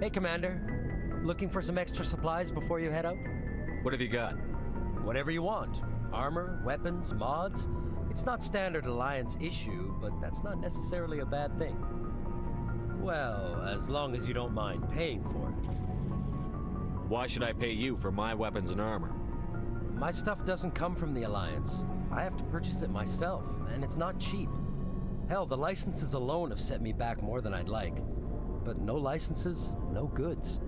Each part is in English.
Hey, Commander. Looking for some extra supplies before you head out? What have you got? Whatever you want. Armor, weapons, mods. It's not standard Alliance issue, but that's not necessarily a bad thing. Well, as long as you don't mind paying for it. Why should I pay you for my weapons and armor? My stuff doesn't come from the Alliance. I have to purchase it myself, and it's not cheap. Hell, the licenses alone have set me back more than I'd like. But no licenses, no goods.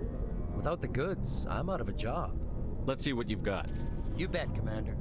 Without the goods, I'm out of a job. Let's see what you've got. You bet, Commander.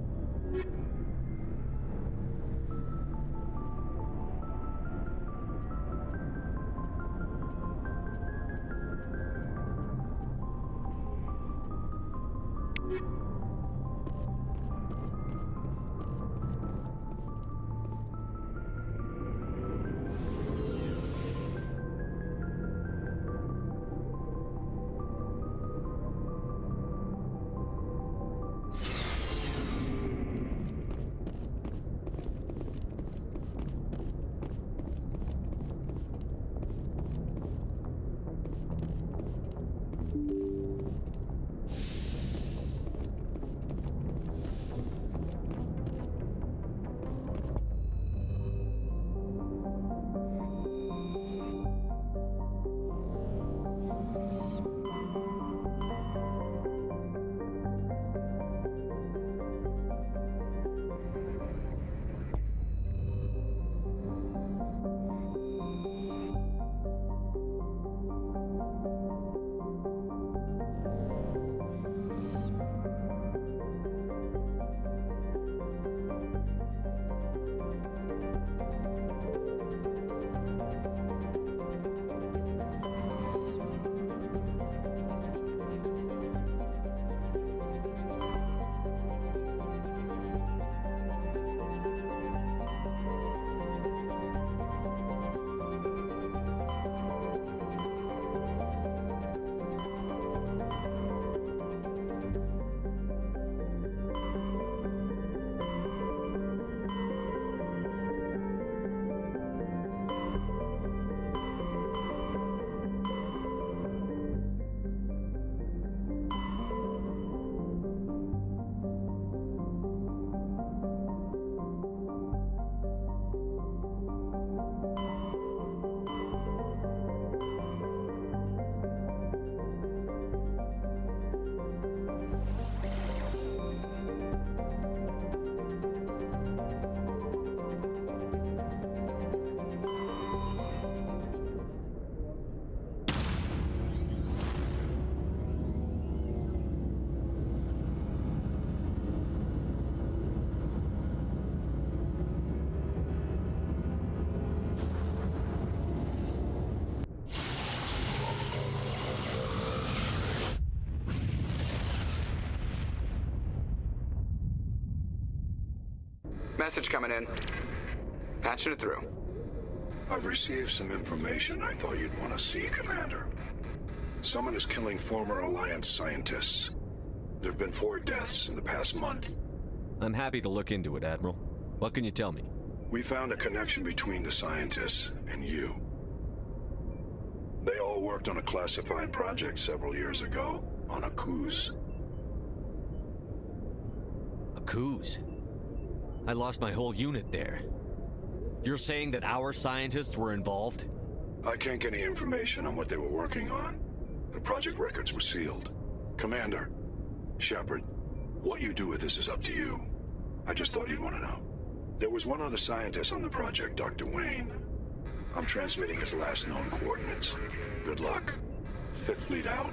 Message coming in. Patching it through. I've received some information I thought you'd want to see, Commander. Someone is killing former Alliance scientists. There have been 4 deaths in the past month. I'm happy to look into it, Admiral. What can you tell me? We found a connection between the scientists and you. They all worked on a classified project several years ago, on a cruise. A cruise? I lost my whole unit there. You're saying that our scientists were involved? I can't get any information on what they were working on. The project records were sealed. Commander, Shepard, what you do with this is up to you. I just thought you'd want to know. There was one other scientist on the project, Dr. Wayne. I'm transmitting his last known coordinates. Good luck. Fifth Fleet out.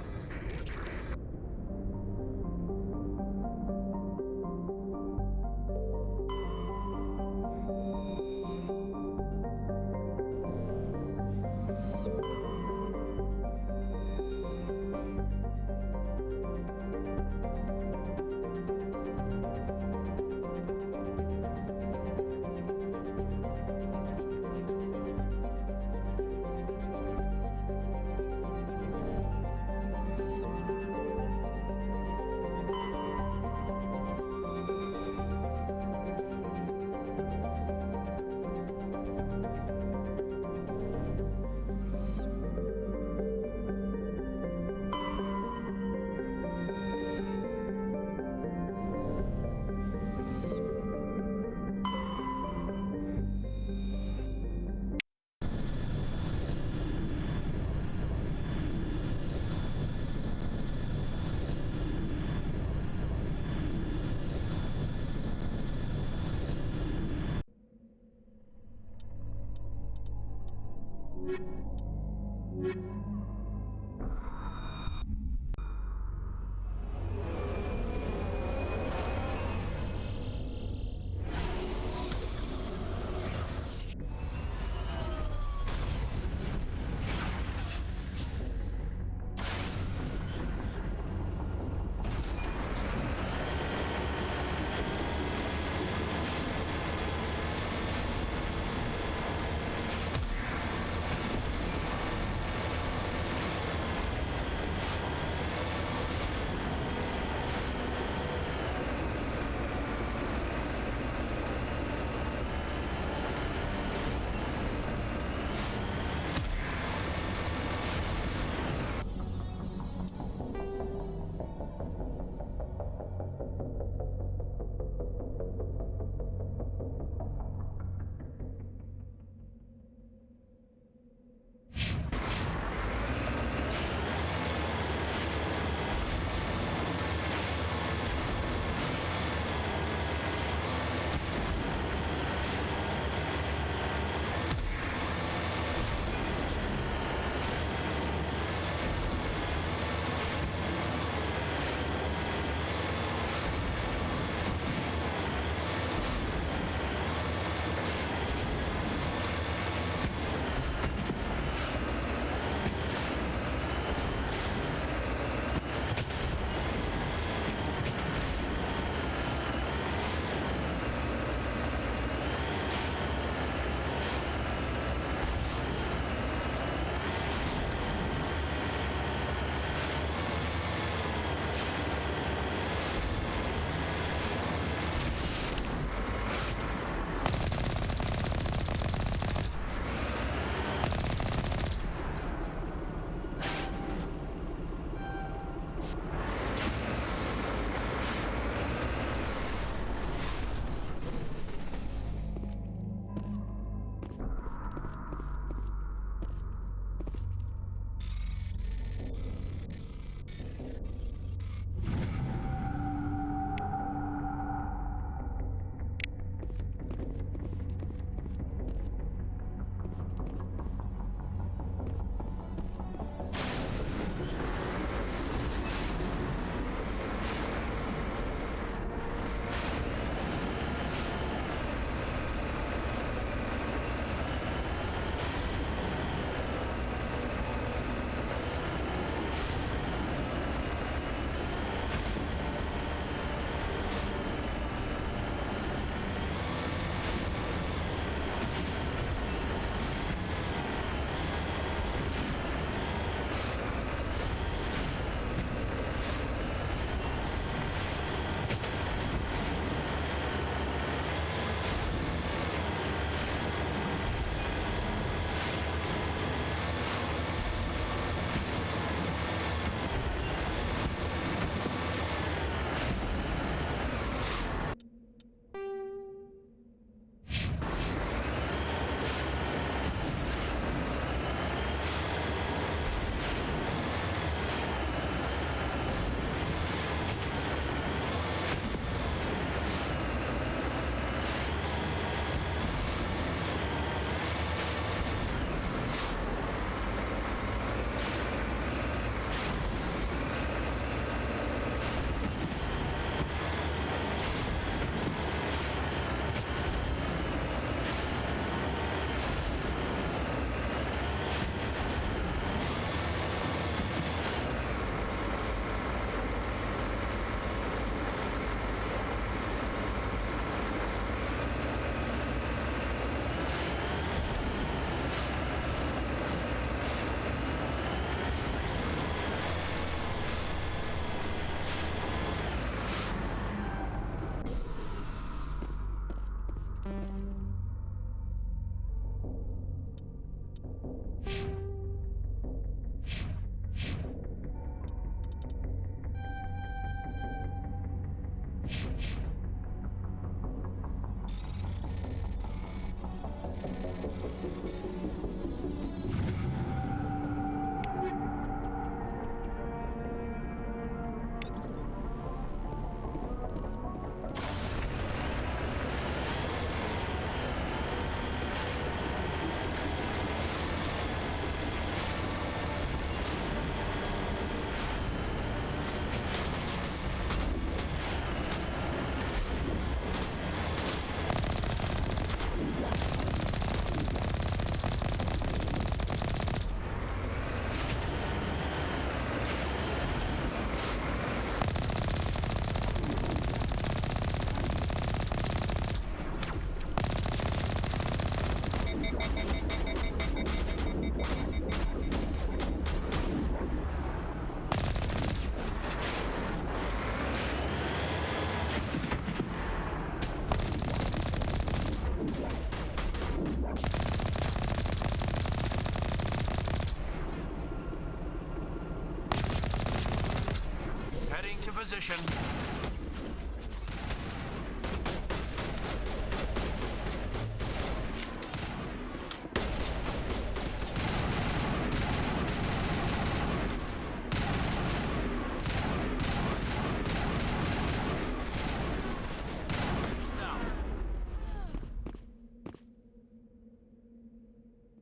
position.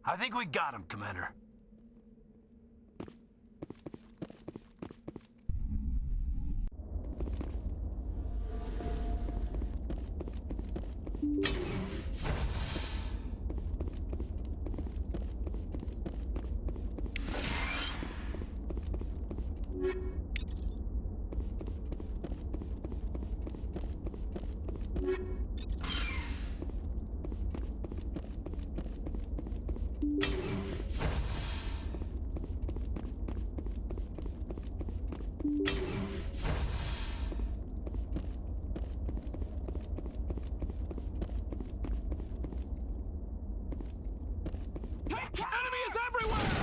I think we got him, Commander. Enemy is everywhere!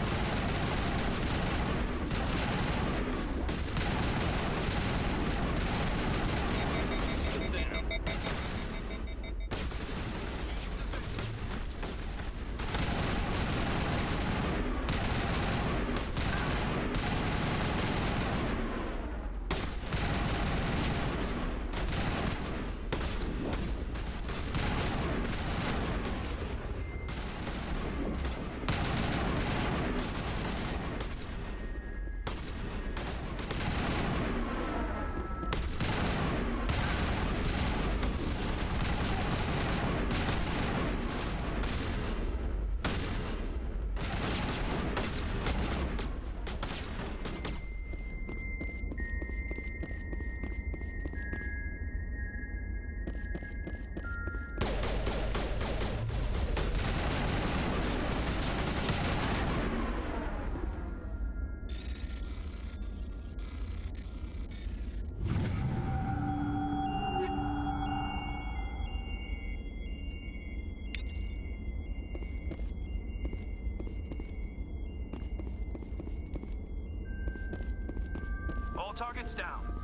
All targets down.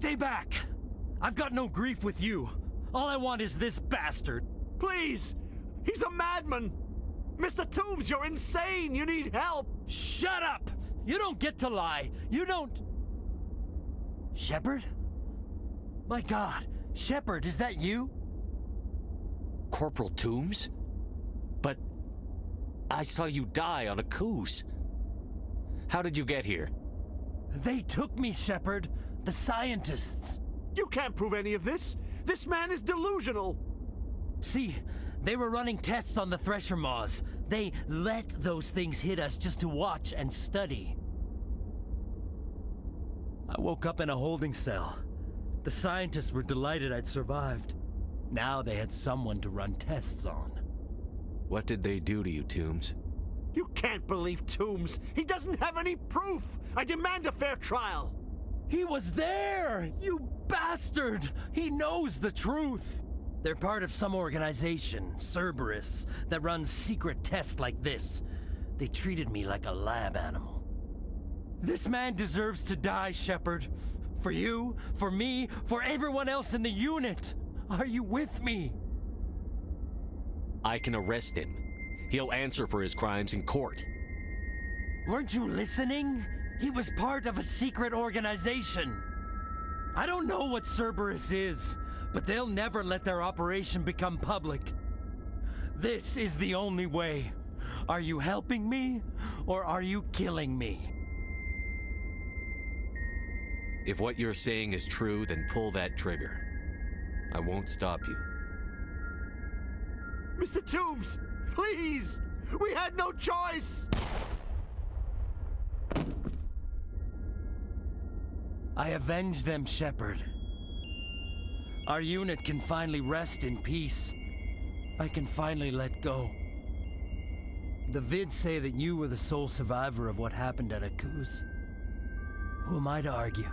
Stay back! I've got no grief with you. All I want is this bastard. Please! He's a madman! Mr. Toombs, you're insane! You need help! Shut up! You don't get to lie. You don't... Shepard? My God, Shepard, is that you? Corporal Toombs? But I saw you die on a coos. How did you get here? They took me, Shepard. The scientists. You can't prove any of this! This man is delusional! See, they were running tests on the Thresher Maws. They let those things hit us just to watch and study. I woke up in a holding cell. The scientists were delighted I'd survived. Now they had someone to run tests on. What did they do to you, Toombs? You can't believe Toombs! He doesn't have any proof! I demand a fair trial! He was there! You bastard! He knows the truth! They're part of some organization, Cerberus, that runs secret tests like this. They treated me like a lab animal. This man deserves to die, Shepard. For you, for me, for everyone else in the unit. Are you with me? I can arrest him. He'll answer for his crimes in court. Weren't you listening? He was part of a secret organization. I don't know what Cerberus is, but they'll never let their operation become public. This is the only way. Are you helping me, or are you killing me? If what you're saying is true, then pull that trigger. I won't stop you. Mr. Toombs, please! We had no choice! I avenged them, Shepard. Our unit can finally rest in peace. I can finally let go. The vids say that you were the sole survivor of what happened at Akuz. Who am I to argue?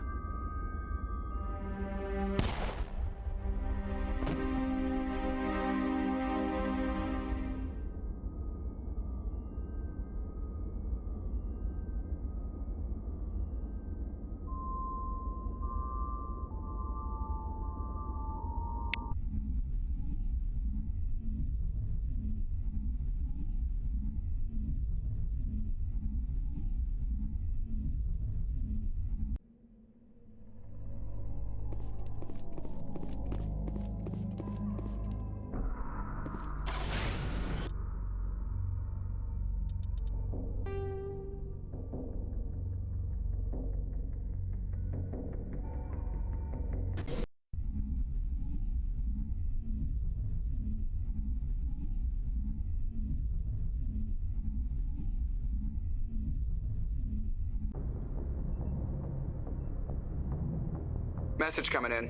Message coming in.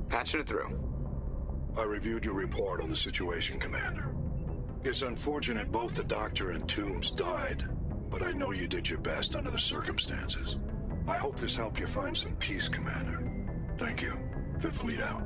Patching it through. I reviewed your report on the situation, Commander. It's unfortunate both the Doctor and Toombs died, but I know you did your best under the circumstances. I hope this helped you find some peace, Commander. Thank you. Fifth Fleet out.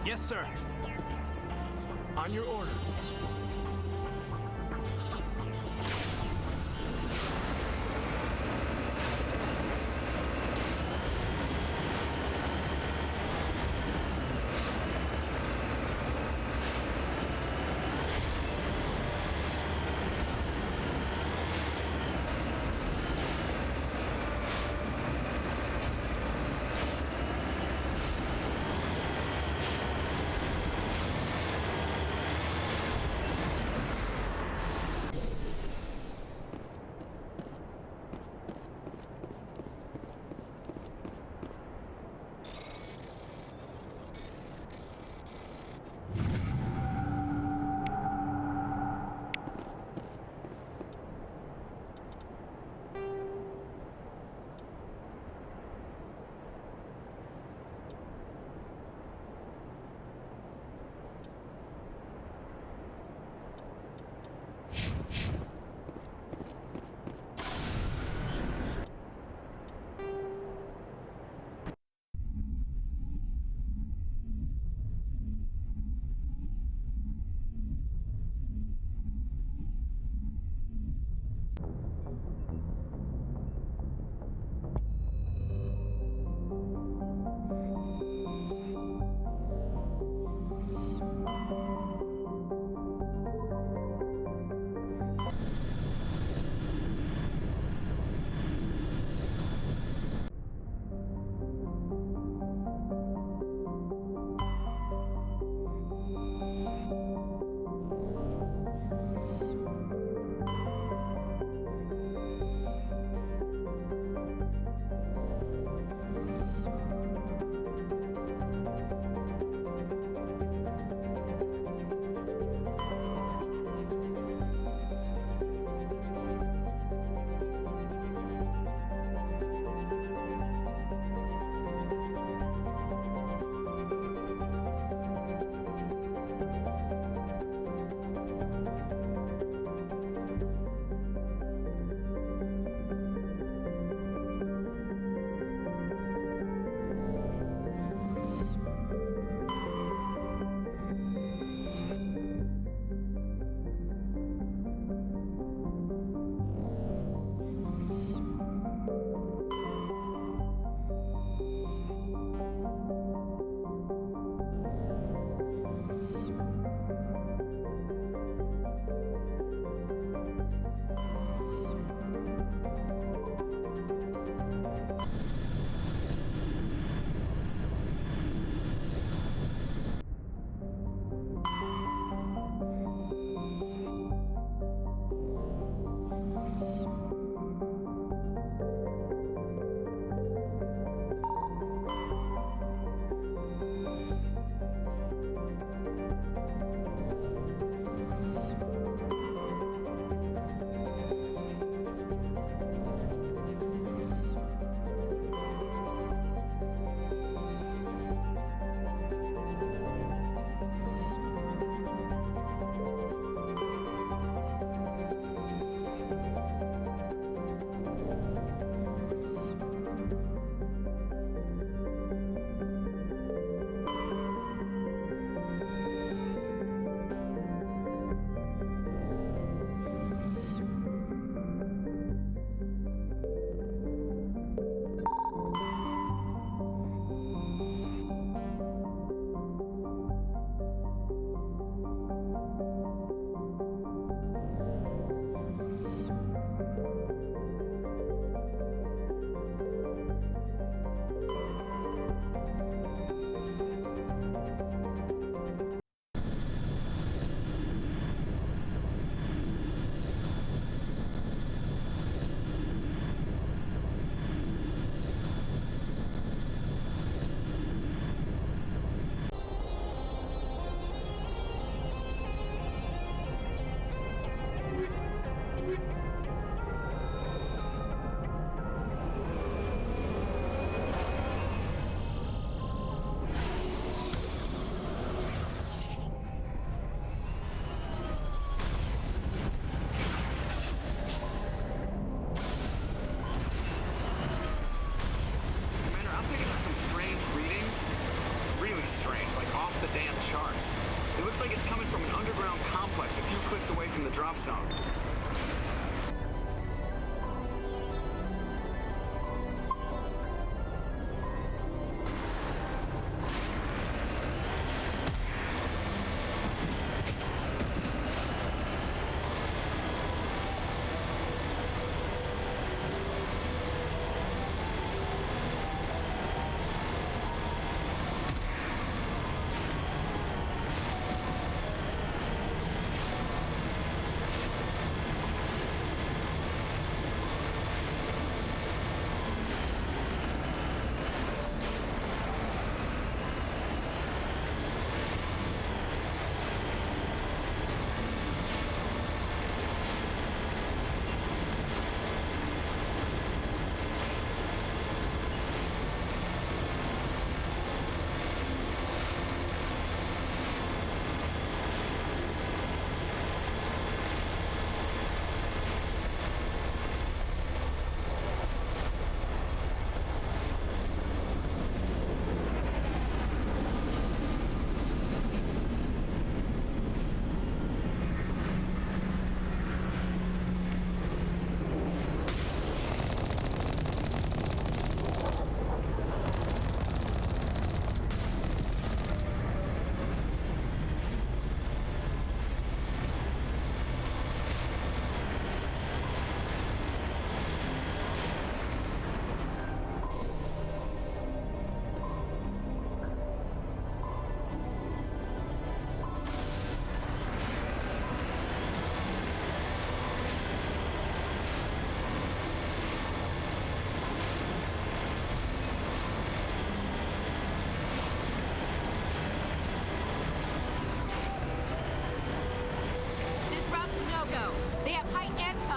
Yes, sir. On your order.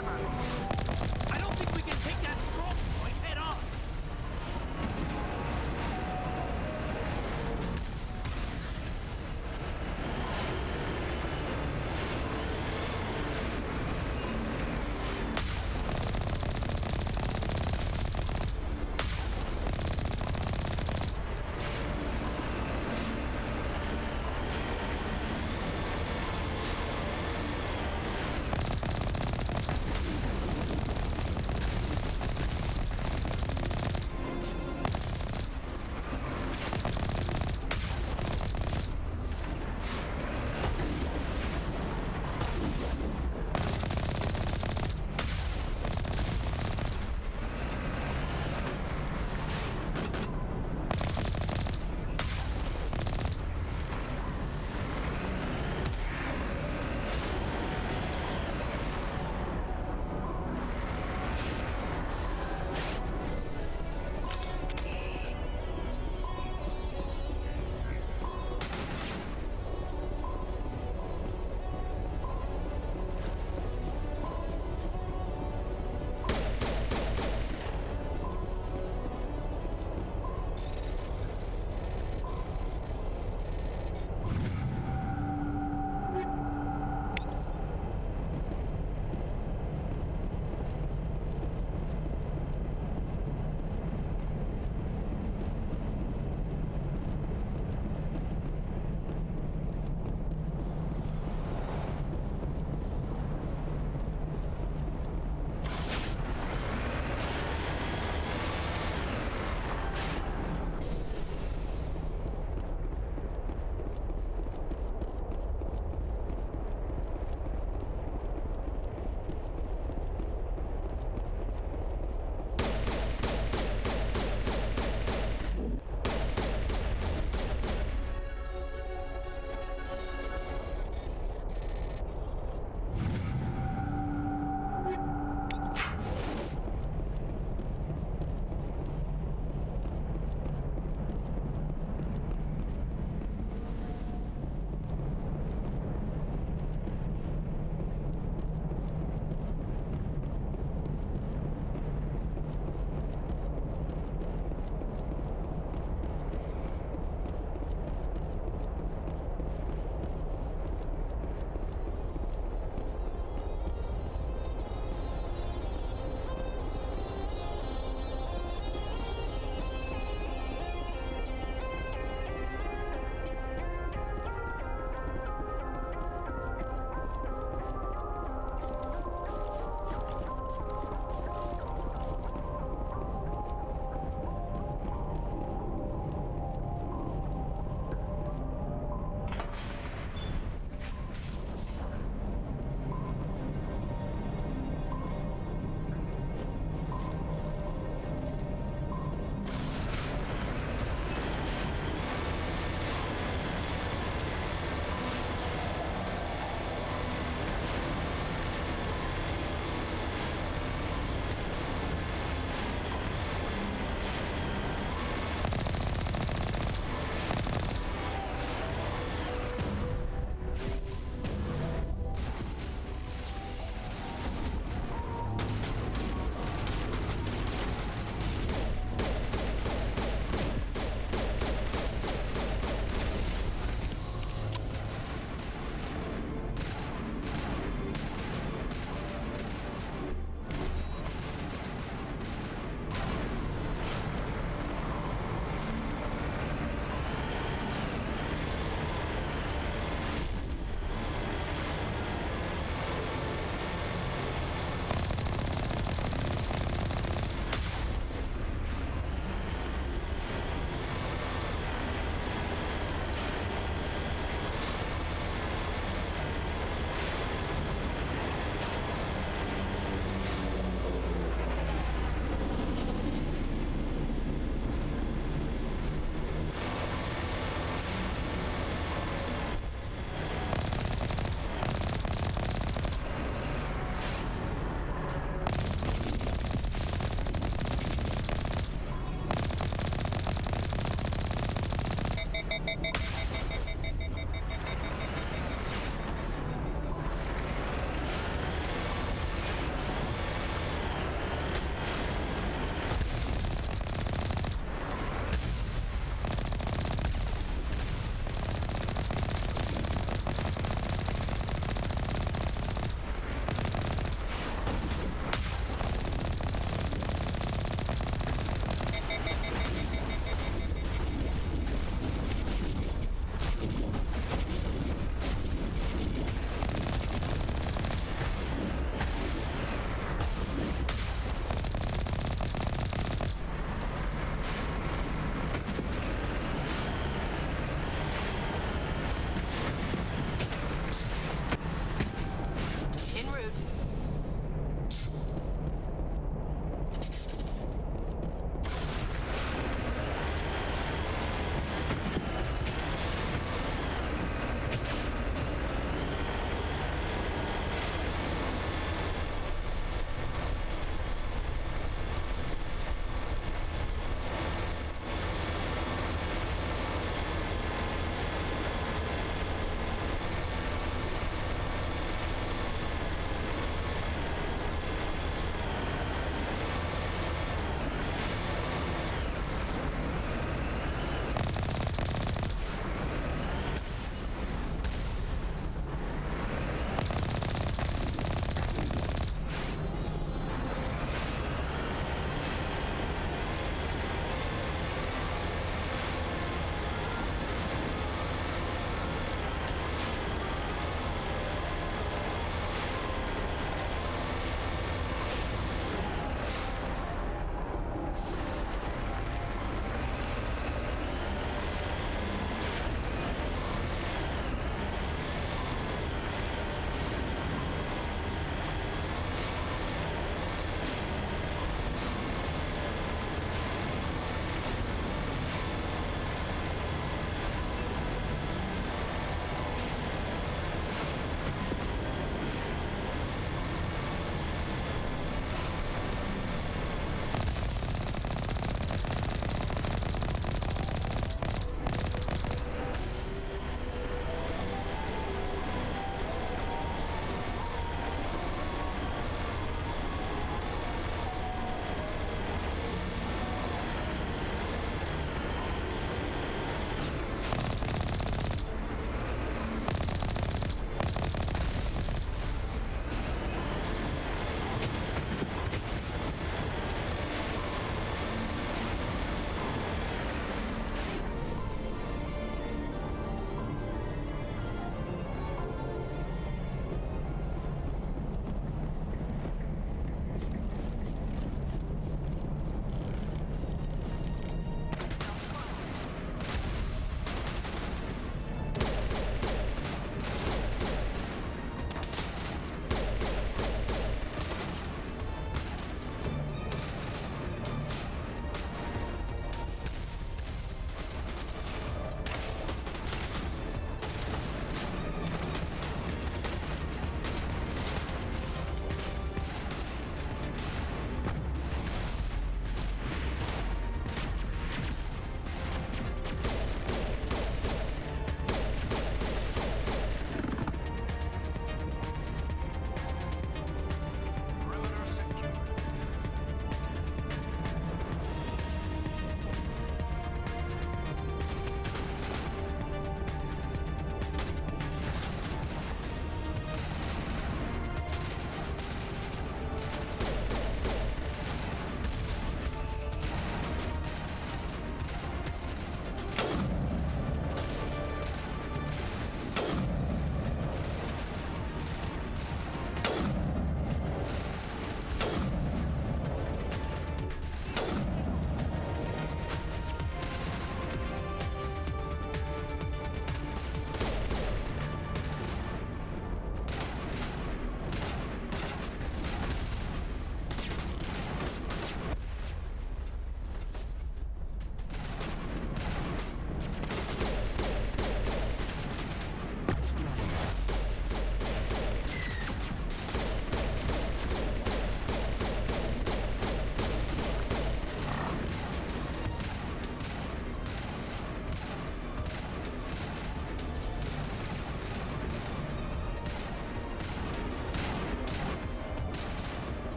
cover. I don't think we can take that strong point head on.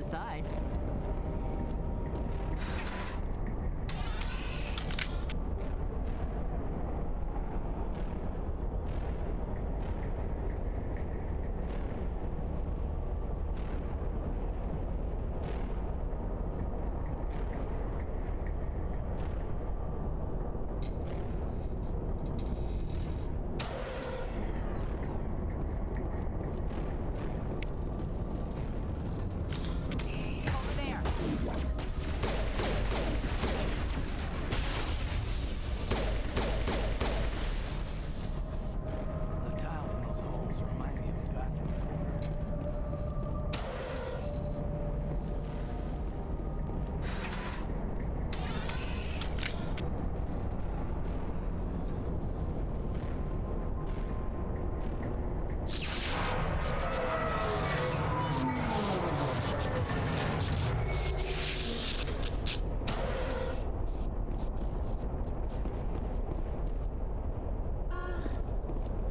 the side. Over there. The tiles in those holes remind me of a bathroom floor.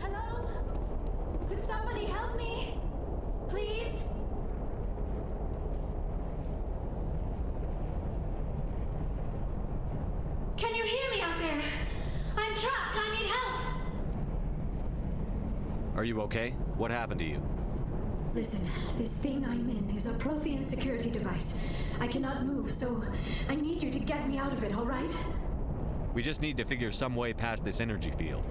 Hello? Could somebody help me? Please? Can you hear me out there? I'm trapped. I need help. Are you okay? What happened to you? Listen, this thing I'm in is a Prothean security device. I cannot move, so I need you to get me out of it, all right? We just need to figure some way past this energy field.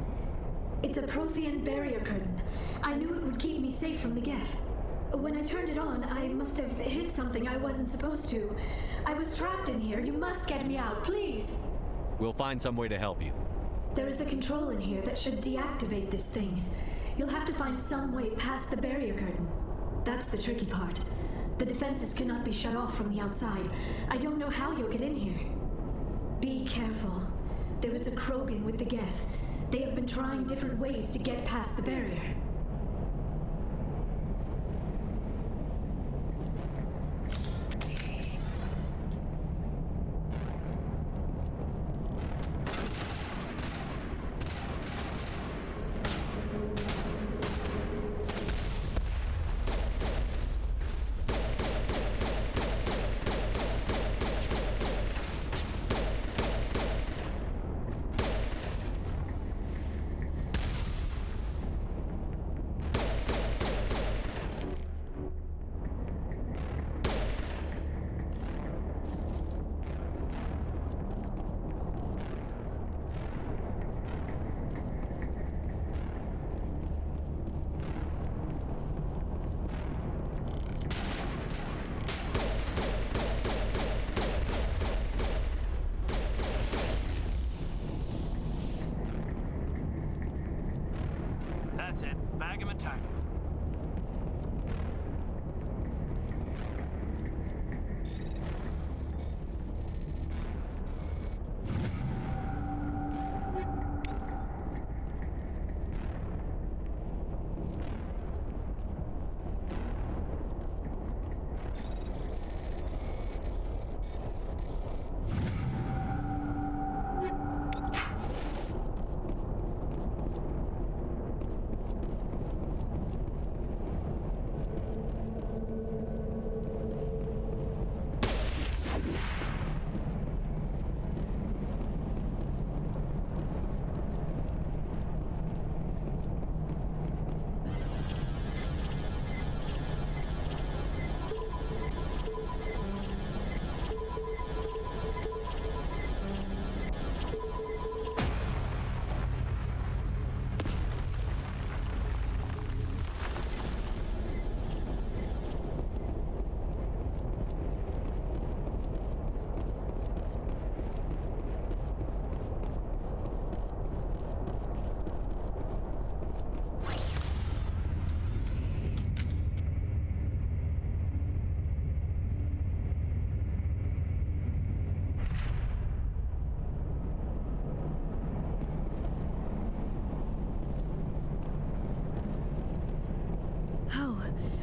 It's a Prothean barrier curtain. I knew it would keep me safe from the Geth. When I turned it on, I must have hit something I wasn't supposed to. I was trapped in here. You must get me out, please. We'll find some way to help you. There is a control in here that should deactivate this thing. You'll have to find some way past the barrier curtain. That's the tricky part. The defenses cannot be shut off from the outside. I don't know how you'll get in here. Be careful. There is a Krogan with the Geth. They have been trying different ways to get past the barrier. That's it. Bag him and tag him.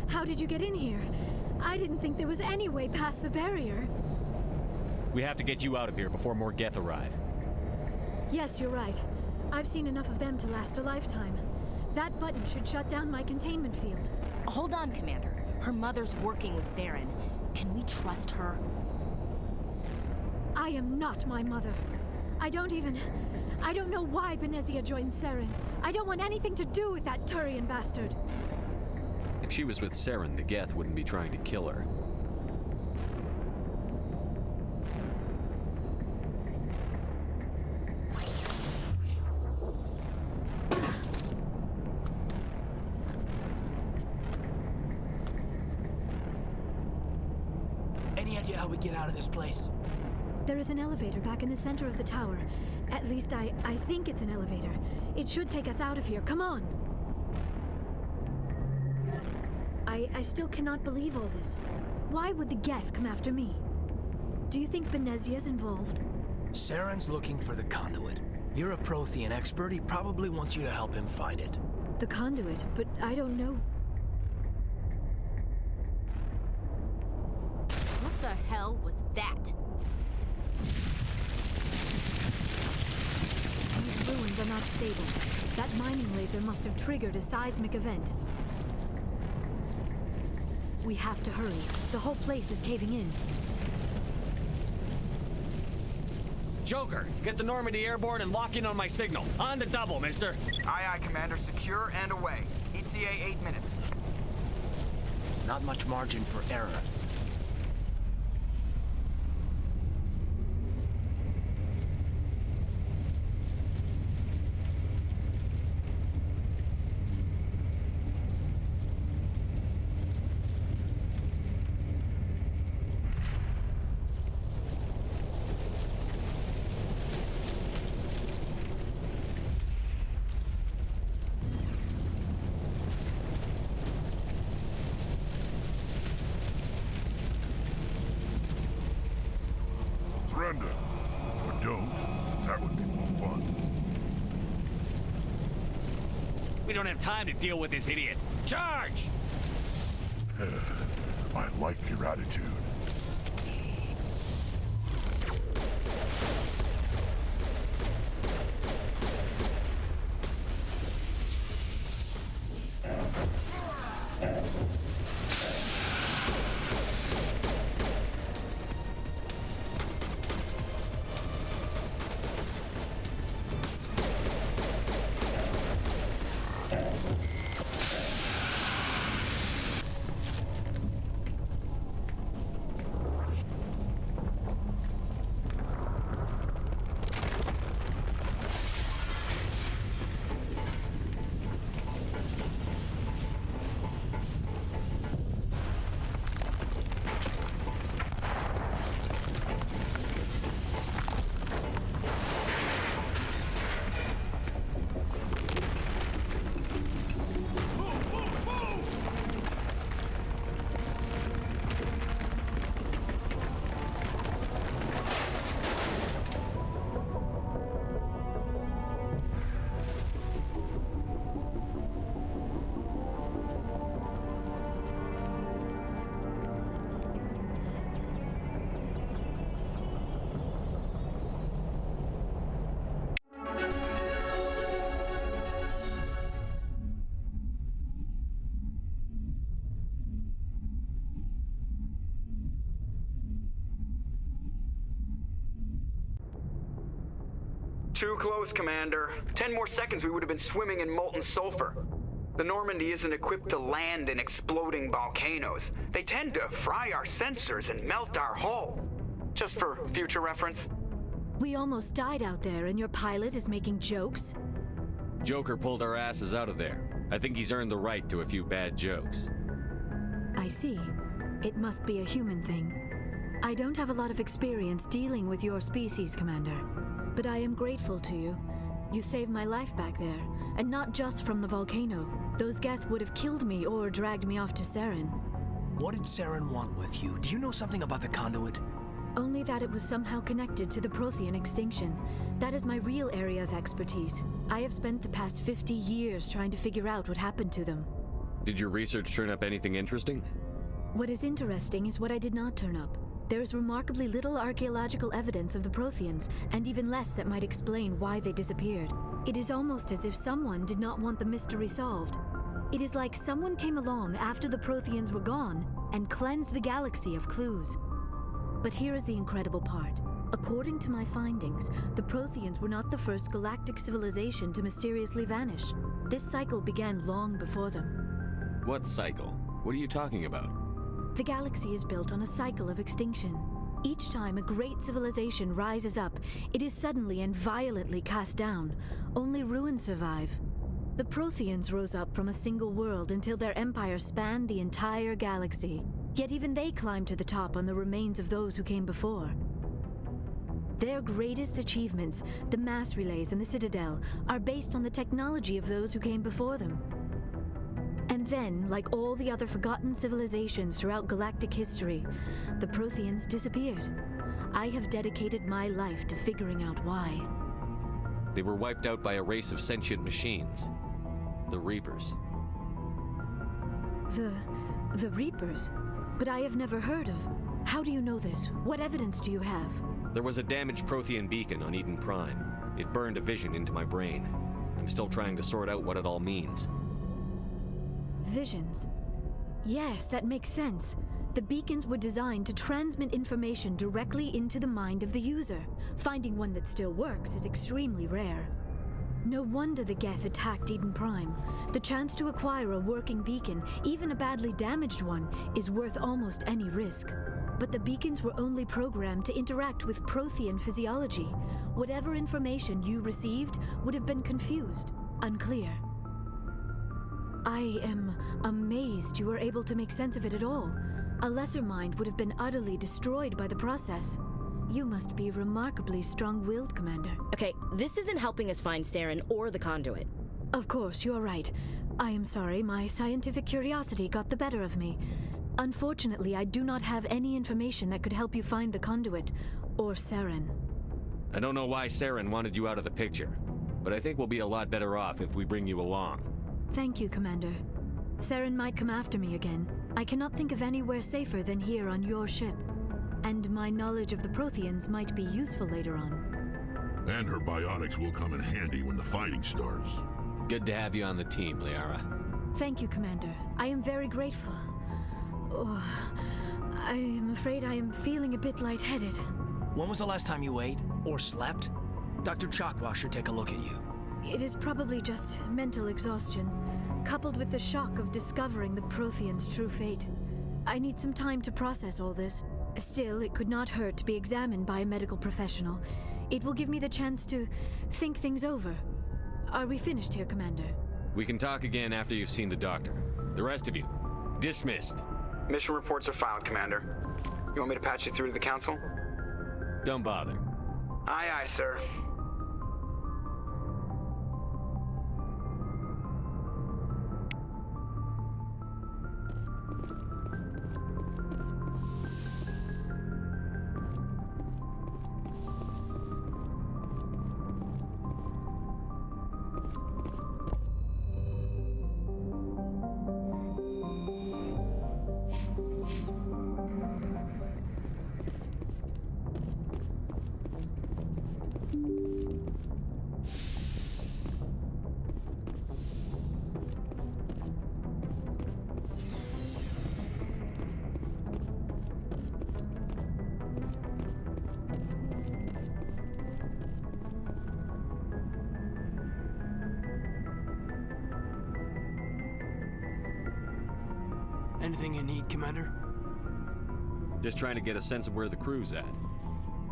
How did you get in here? I didn't think there was any way past the barrier. We have to get you out of here before more Geth arrive. Yes, you're right. I've seen enough of them to last a lifetime. That button should shut down my containment field. Hold on, Commander. Her mother's working with Saren. Can we trust her? I am not my mother. I don't know why Benezia joined Saren. I don't want anything to do with that Turian bastard. If she was with Saren, the Geth wouldn't be trying to kill her. Any idea how we get out of this place? There is an elevator back in the center of the tower. At least I think it's an elevator. It should take us out of here. Come on! I still cannot believe all this. Why would the Geth come after me? Do you think Benezia's involved? Saren's looking for the conduit. You're a Prothean expert. He probably wants you to help him find it. The conduit, but I don't know. What the hell was that? These ruins are not stable. That mining laser must have triggered a seismic event. We have to hurry. The whole place is caving in. Joker, get the Normandy airborne and lock in on my signal. On the double, mister. Aye, aye, Commander. Secure and away. ETA 8 minutes. Not much margin for error. Surrender. Or don't. That would be more fun. We don't have time to deal with this idiot. Charge! I like your attitude. Too close, Commander. 10 more seconds, we would have been swimming in molten sulfur. The Normandy isn't equipped to land in exploding volcanoes. They tend to fry our sensors and melt our hull. Just for future reference. We almost died out there, and your pilot is making jokes? Joker pulled our asses out of there. I think he's earned the right to a few bad jokes. I see. It must be a human thing. I don't have a lot of experience dealing with your species, Commander. But I am grateful to you. You saved my life back there, and not just from the volcano. Those Geth would have killed me or dragged me off to Saren. What did Saren want with you? Do you know something about the conduit? Only that it was somehow connected to the Prothean extinction. That is my real area of expertise. I have spent the past 50 years trying to figure out what happened to them. Did your research turn up anything interesting? What is interesting is what I did not turn up. There is remarkably little archaeological evidence of the Protheans, and even less that might explain why they disappeared. It is almost as if someone did not want the mystery solved. It is like someone came along after the Protheans were gone and cleansed the galaxy of clues. But here is the incredible part. According to my findings, the Protheans were not the first galactic civilization to mysteriously vanish. This cycle began long before them. What cycle? What are you talking about? The galaxy is built on a cycle of extinction. Each time a great civilization rises up, it is suddenly and violently cast down. Only ruins survive. The Protheans rose up from a single world until their empire spanned the entire galaxy. Yet even they climbed to the top on the remains of those who came before. Their greatest achievements, the mass relays and the Citadel, are based on the technology of those who came before them. And then, like all the other forgotten civilizations throughout galactic history, the Protheans disappeared. I have dedicated my life to figuring out why. They were wiped out by a race of sentient machines. The Reapers. The Reapers? But I have never heard of. How do you know this? What evidence do you have? There was a damaged Prothean beacon on Eden Prime. It burned a vision into my brain. I'm still trying to sort out what it all means. Visions. Yes, that makes sense. The beacons were designed to transmit information directly into the mind of the user. Finding one that still works is extremely rare. No wonder the Geth attacked Eden Prime. The chance to acquire a working beacon, even a badly damaged one, is worth almost any risk. But the beacons were only programmed to interact with Prothean physiology. Whatever information you received would have been confused, unclear. I am amazed you were able to make sense of it at all. A lesser mind would have been utterly destroyed by the process. You must be remarkably strong-willed, Commander. Okay, this isn't helping us find Saren or the conduit. Of course, you are right. I am sorry, my scientific curiosity got the better of me. Unfortunately, I do not have any information that could help you find the conduit, or Saren. I don't know why Saren wanted you out of the picture, but I think we'll be a lot better off if we bring you along. Thank you, Commander. Saren might come after me again. I cannot think of anywhere safer than here on your ship. And my knowledge of the Protheans might be useful later on. And her biotics will come in handy when the fighting starts. Good to have you on the team, Liara. Thank you, Commander. I am very grateful. Oh, I am afraid I am feeling a bit lightheaded. When was the last time you ate or slept? Dr. Chakwa should take a look at you. It is probably just mental exhaustion, coupled with the shock of discovering the Protheans' true fate. I need some time to process all this. Still, it could not hurt to be examined by a medical professional. It will give me the chance to think things over. Are we finished here, Commander? We can talk again after you've seen the doctor. The rest of you, dismissed. Mission reports are filed, Commander. You want me to patch you through to the Council? Don't bother. Aye, aye, sir. Anything you need, Commander? Just trying to get a sense of where the crew's at.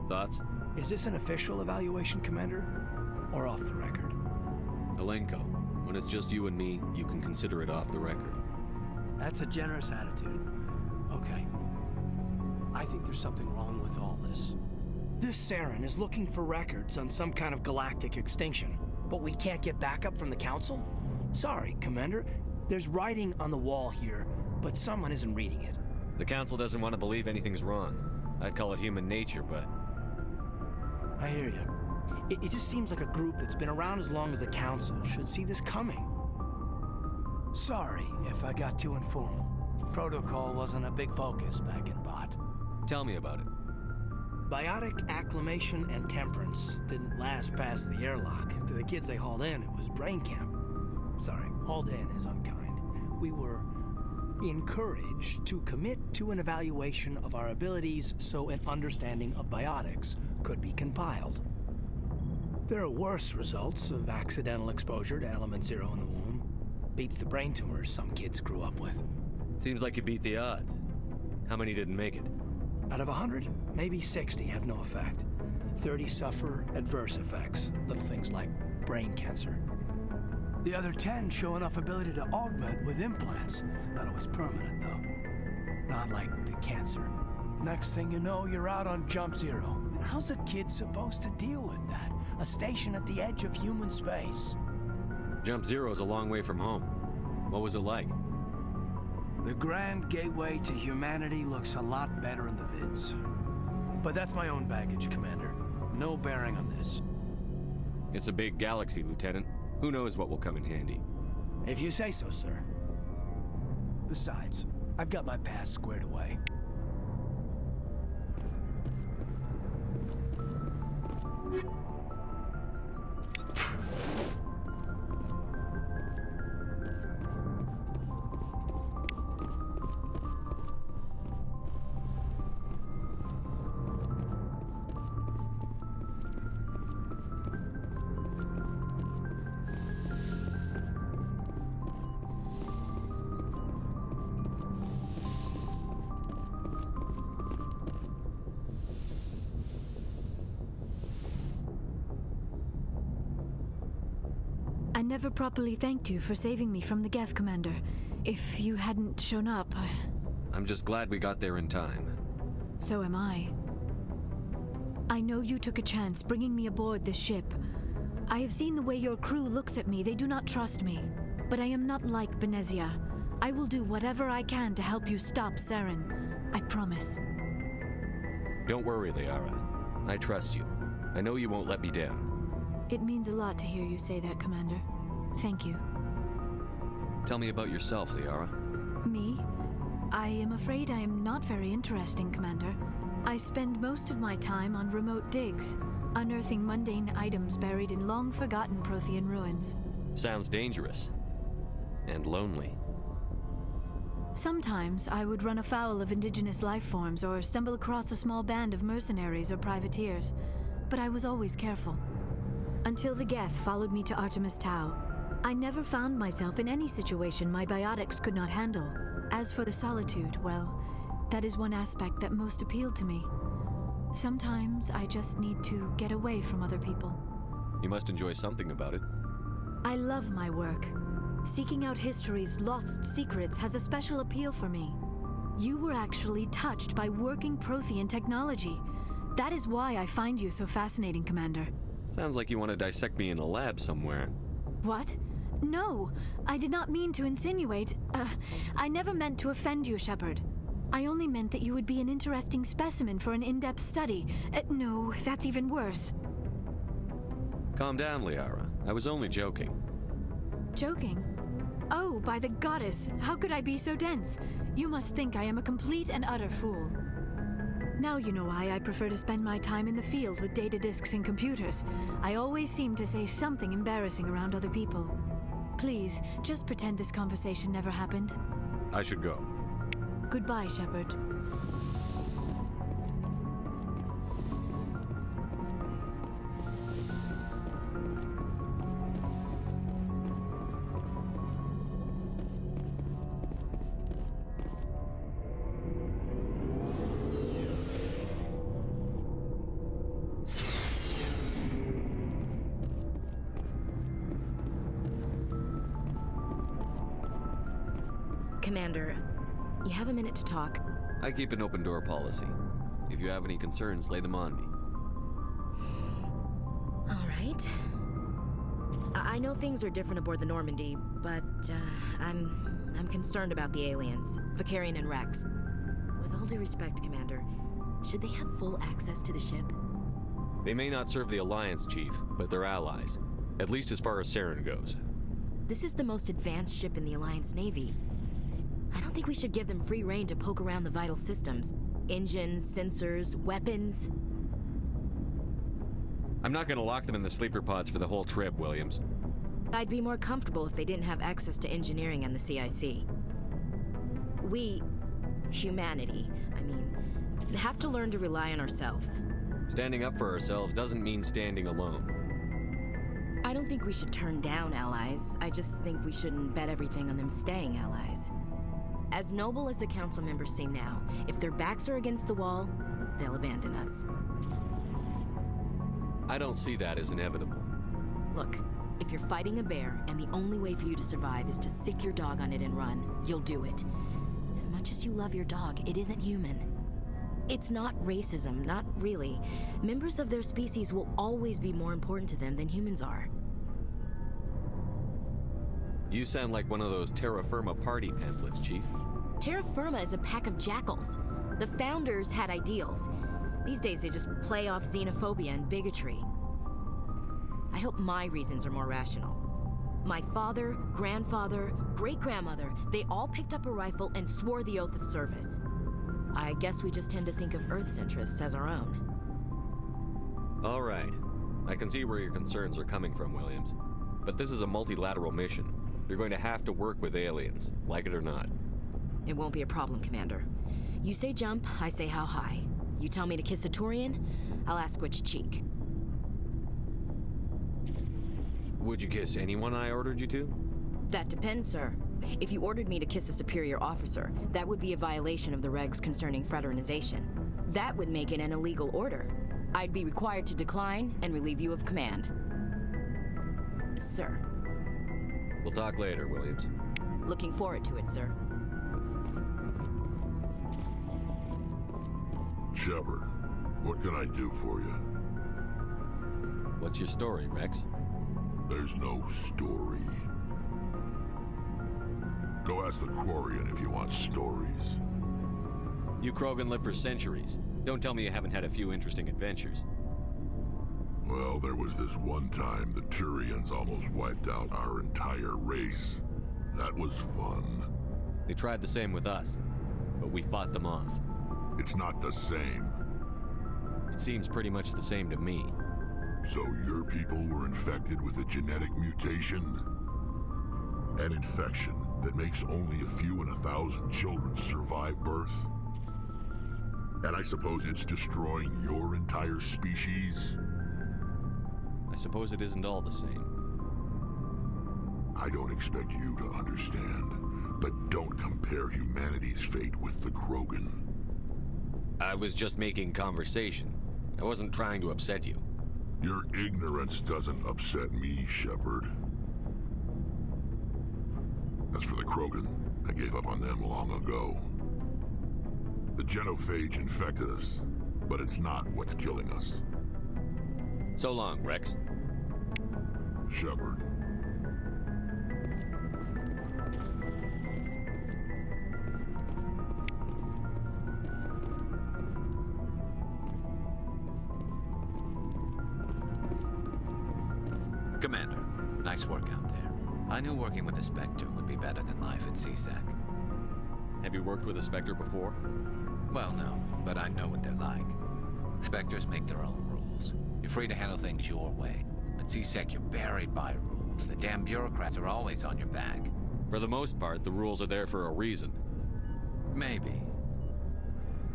Thoughts? Is this an official evaluation, Commander? Or off the record? Alenko, when it's just you and me, you can consider it off the record. That's a generous attitude. Okay. I think there's something wrong with all this. This Saren is looking for records on some kind of galactic extinction, but we can't get backup from the Council? Sorry, Commander. There's writing on the wall here, but someone isn't reading it. The Council doesn't want to believe anything's wrong. I'd call it human nature, but... I hear you. It just seems like a group that's been around as long as the Council should see this coming. Sorry if I got too informal. Protocol wasn't a big focus back in Bot. Tell me about it. Biotic acclimation and temperance didn't last past the airlock. To the kids they hauled in, it was brain camp. Sorry, hauled in is unkind. we were encouraged to commit to an evaluation of our abilities so an understanding of biotics could be compiled. There are worse results of accidental exposure to element 0 in the womb. Beats the brain tumors some kids grew up with. Seems like you beat the odds. How many didn't make it? Out of 100, maybe 60 have no effect. 30 suffer adverse effects, little things like brain cancer. The other 10 show enough ability to augment with implants. Not always permanent, though. Not like the cancer. Next thing you know, you're out on jump 0. And how's a kid supposed to deal with that? A station at the edge of human space. Jump 0 is a long way from home. What was it like? The grand gateway to humanity looks a lot better in the vids. But that's my own baggage, Commander. No bearing on this. It's a big galaxy, Lieutenant. Who knows what will come in handy? If you say so, sir. Besides, I've got my past squared away. I never properly thanked you for saving me from the Geth, Commander. If you hadn't shown up, I'm just glad we got there in time. So am I. I know you took a chance bringing me aboard this ship. I have seen the way your crew looks at me. They do not trust me. But I am not like Benezia. I will do whatever I can to help you stop Saren. I promise. Don't worry, Liara. I trust you. I know you won't let me down. It means a lot to hear you say that, Commander. Thank you. Tell me about yourself, Liara. Me? I am afraid I am not very interesting, Commander. I spend most of my time on remote digs, unearthing mundane items buried in long-forgotten Prothean ruins. Sounds dangerous. And lonely. Sometimes I would run afoul of indigenous life forms or stumble across a small band of mercenaries or privateers, but I was always careful. Until the Geth followed me to Artemis Tau, I never found myself in any situation my biotics could not handle. As for the solitude, well, that is one aspect that most appealed to me. Sometimes I just need to get away from other people. You must enjoy something about it. I love my work. Seeking out history's lost secrets has a special appeal for me. You were actually touched by working Prothean technology. That is why I find you so fascinating, Commander. Sounds like you want to dissect me in a lab somewhere. What? No, I did not mean to insinuate. I never meant to offend you, Shepard. I only meant that you would be an interesting specimen for an in-depth study. No, that's even worse. Calm down, Liara. I was only joking. Joking? Oh, by the goddess, how could I be so dense? You must think I am a complete and utter fool. Now you know why I prefer to spend my time in the field with data disks and computers. I always seem to say something embarrassing around other people. Please, just pretend this conversation never happened. I should go. Goodbye, Shepard. Commander, you have a minute to talk? I keep an open door policy. If you have any concerns, lay them on me. All right. I know things are different aboard the Normandy, but I'm concerned about the aliens, Vicarian and Rex. With all due respect, Commander, should they have full access to the ship? They may not serve the Alliance, Chief, but they're allies. At least as far as Saren goes. This is the most advanced ship in the Alliance Navy. I don't think we should give them free rein to poke around the vital systems. Engines, sensors, weapons. I'm not gonna lock them in the sleeper pods for the whole trip, Williams. I'd be more comfortable if they didn't have access to engineering and the CIC. We, humanity, have to learn to rely on ourselves. Standing up for ourselves doesn't mean standing alone. I don't think we should turn down allies. I just think we shouldn't bet everything on them staying allies. As noble as the council members seem now, if their backs are against the wall, they'll abandon us. I don't see that as inevitable. Look, if you're fighting a bear and the only way for you to survive is to sick your dog on it and run, you'll do it. As much as you love your dog, it isn't human. It's not racism, not really. Members of their species will always be more important to them than humans are. You sound like one of those Terra Firma party pamphlets, Chief. Terra Firma is a pack of jackals. The founders had ideals. These days they just play off xenophobia and bigotry. I hope my reasons are more rational. My father, grandfather, great-grandmother, they all picked up a rifle and swore the oath of service. I guess we just tend to think of Earth's interests as our own. All right. I can see where your concerns are coming from, Williams. But this is a multilateral mission. You're going to have to work with aliens, like it or not. It won't be a problem, Commander. You say jump, I say how high. You tell me to kiss a Turian, I'll ask which cheek. Would you kiss anyone I ordered you to? That depends, sir. If you ordered me to kiss a superior officer, that would be a violation of the regs concerning fraternization. That would make it an illegal order. I'd be required to decline and relieve you of command. Sir. We'll talk later, Williams. Looking forward to it, sir. Shepard, what can I do for you? What's your story, Rex? There's no story. Go ask the Quarian if you want stories. You Krogan lived for centuries. Don't tell me you haven't had a few interesting adventures. Well, there was this one time the Turians almost wiped out our entire race. That was fun. They tried the same with us, but we fought them off. It's not the same. It seems pretty much the same to me. So your people were infected with a genetic mutation? An infection that makes only a few in 1,000 children survive birth? And I suppose it's destroying your entire species? I suppose it isn't all the same. I don't expect you to understand, but don't compare humanity's fate with the Krogan. I was just making conversation. I wasn't trying to upset you. Your ignorance doesn't upset me, Shepard. As for the Krogan, I gave up on them long ago. The genophage infected us, but it's not what's killing us. So long, Rex. Shepard. Commander, nice work out there. I knew working with a Spectre would be better than life at CSEC. Have you worked with a Spectre before? Well, no, but I know what they're like. Spectres make their own rules. You're free to handle things your way. At CSEC, you're buried by rules. The damn bureaucrats are always on your back. For the most part, the rules are there for a reason. Maybe.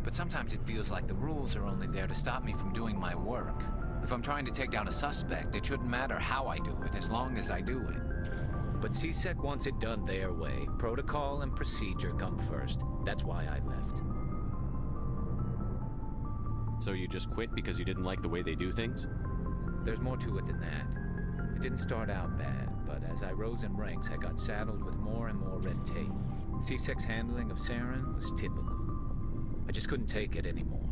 But sometimes it feels like the rules are only there to stop me from doing my work. If I'm trying to take down a suspect, it shouldn't matter how I do it, as long as I do it. But CSEC wants it done their way. Protocol and procedure come first. That's why I left. So you just quit because you didn't like the way they do things? There's more to it than that. It didn't start out bad, but as I rose in ranks, I got saddled with more and more red tape. CSEC's handling of Saren was typical. I just couldn't take it anymore.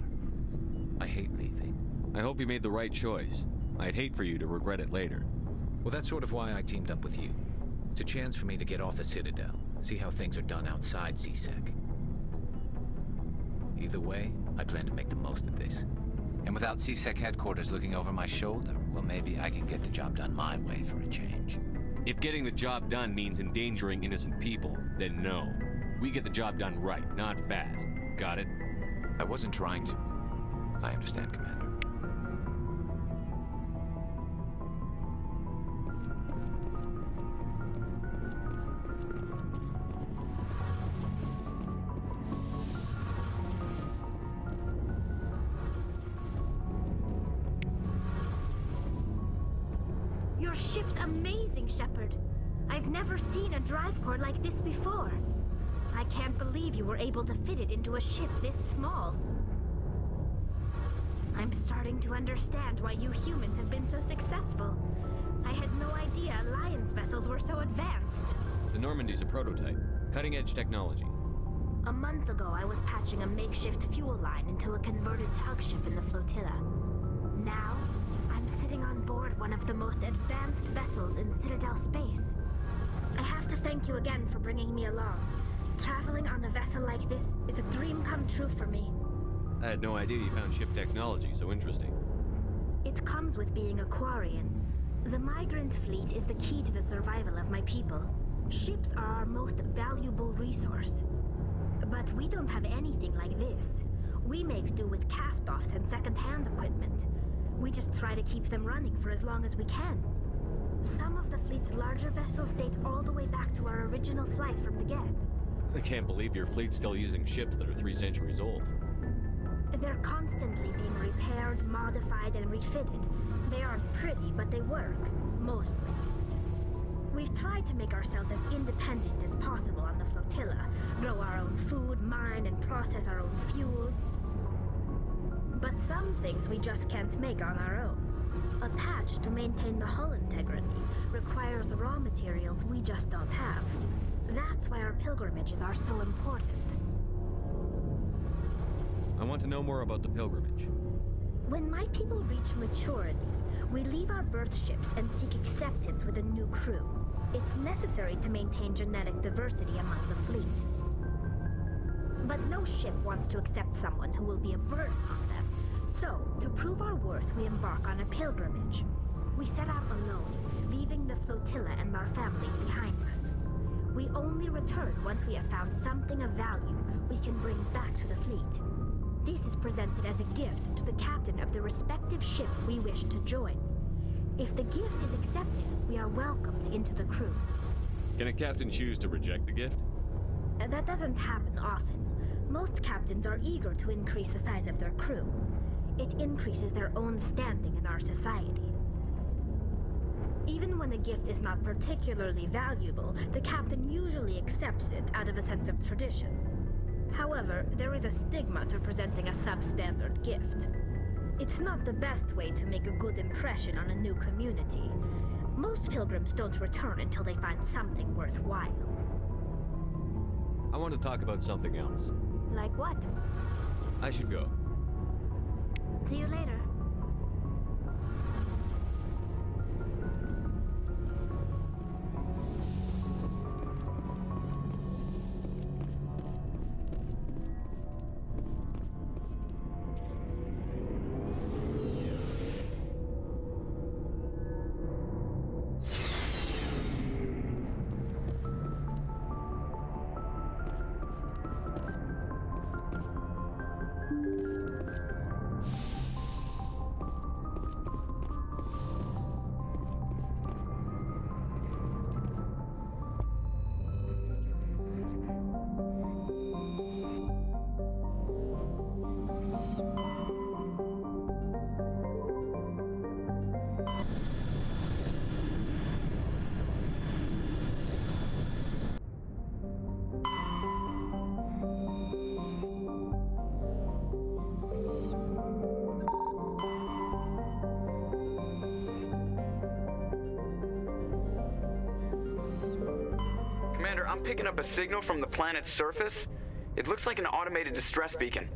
I hate leaving. I hope you made the right choice. I'd hate for you to regret it later. Well, that's sort of why I teamed up with you. It's a chance for me to get off the Citadel, see how things are done outside CSEC. Either way, I plan to make the most of this. And without CSEC headquarters looking over my shoulder, well, maybe I can get the job done my way for a change. If getting the job done means endangering innocent people, then no. We get the job done right, not fast. Got it? I wasn't trying to. I understand, Commander. Your ship's amazing, Shepard. I've never seen a drive core like this before. I can't believe you were able to fit it into a ship this small. I'm starting to understand why you humans have been so successful. I had no idea Alliance vessels were so advanced. The Normandy's a prototype. Cutting-edge technology. A month ago, I was patching a makeshift fuel line into a converted tug ship in the flotilla. Now, I'm sitting on board one of the most advanced vessels in Citadel space. I have to thank you again for bringing me along. Traveling on a vessel like this is a dream come true for me. I had no idea you found ship technology so interesting. It comes with being a Quarian. The migrant fleet is the key to the survival of my people. Ships are our most valuable resource. But we don't have anything like this. We make do with cast-offs and second-hand equipment. We just try to keep them running for as long as we can. Some of the fleet's larger vessels date all the way back to our original flight from the Geth. I can't believe your fleet's still using ships that are 3 centuries old. They're constantly being repaired, modified, and refitted. They aren't pretty, but they work. Mostly. We've tried to make ourselves as independent as possible on the flotilla. Grow our own food, mine, and process our own fuel. But some things we just can't make on our own. A patch to maintain the hull integrity requires raw materials we just don't have. That's why our pilgrimages are so important. I want to know more about the pilgrimage. When my people reach maturity, we leave our birth ships and seek acceptance with a new crew. It's necessary to maintain genetic diversity among the fleet. But no ship wants to accept someone who will be a burden on them. So, to prove our worth, we embark on a pilgrimage. We set out alone, leaving the flotilla and our families behind us. We only return once we have found something of value we can bring back to the fleet. This is presented as a gift to the captain of the respective ship we wish to join. If the gift is accepted, we are welcomed into the crew. Can a captain choose to reject the gift? That doesn't happen often. Most captains are eager to increase the size of their crew. It increases their own standing in our society. Even when a gift is not particularly valuable, the captain usually accepts it out of a sense of tradition. However, there is a stigma to presenting a substandard gift. It's not the best way to make a good impression on a new community. Most pilgrims don't return until they find something worthwhile. I want to talk about something else. Like what? I should go. See you later. Commander, I'm picking up a signal from the planet's surface. It looks like an automated distress beacon.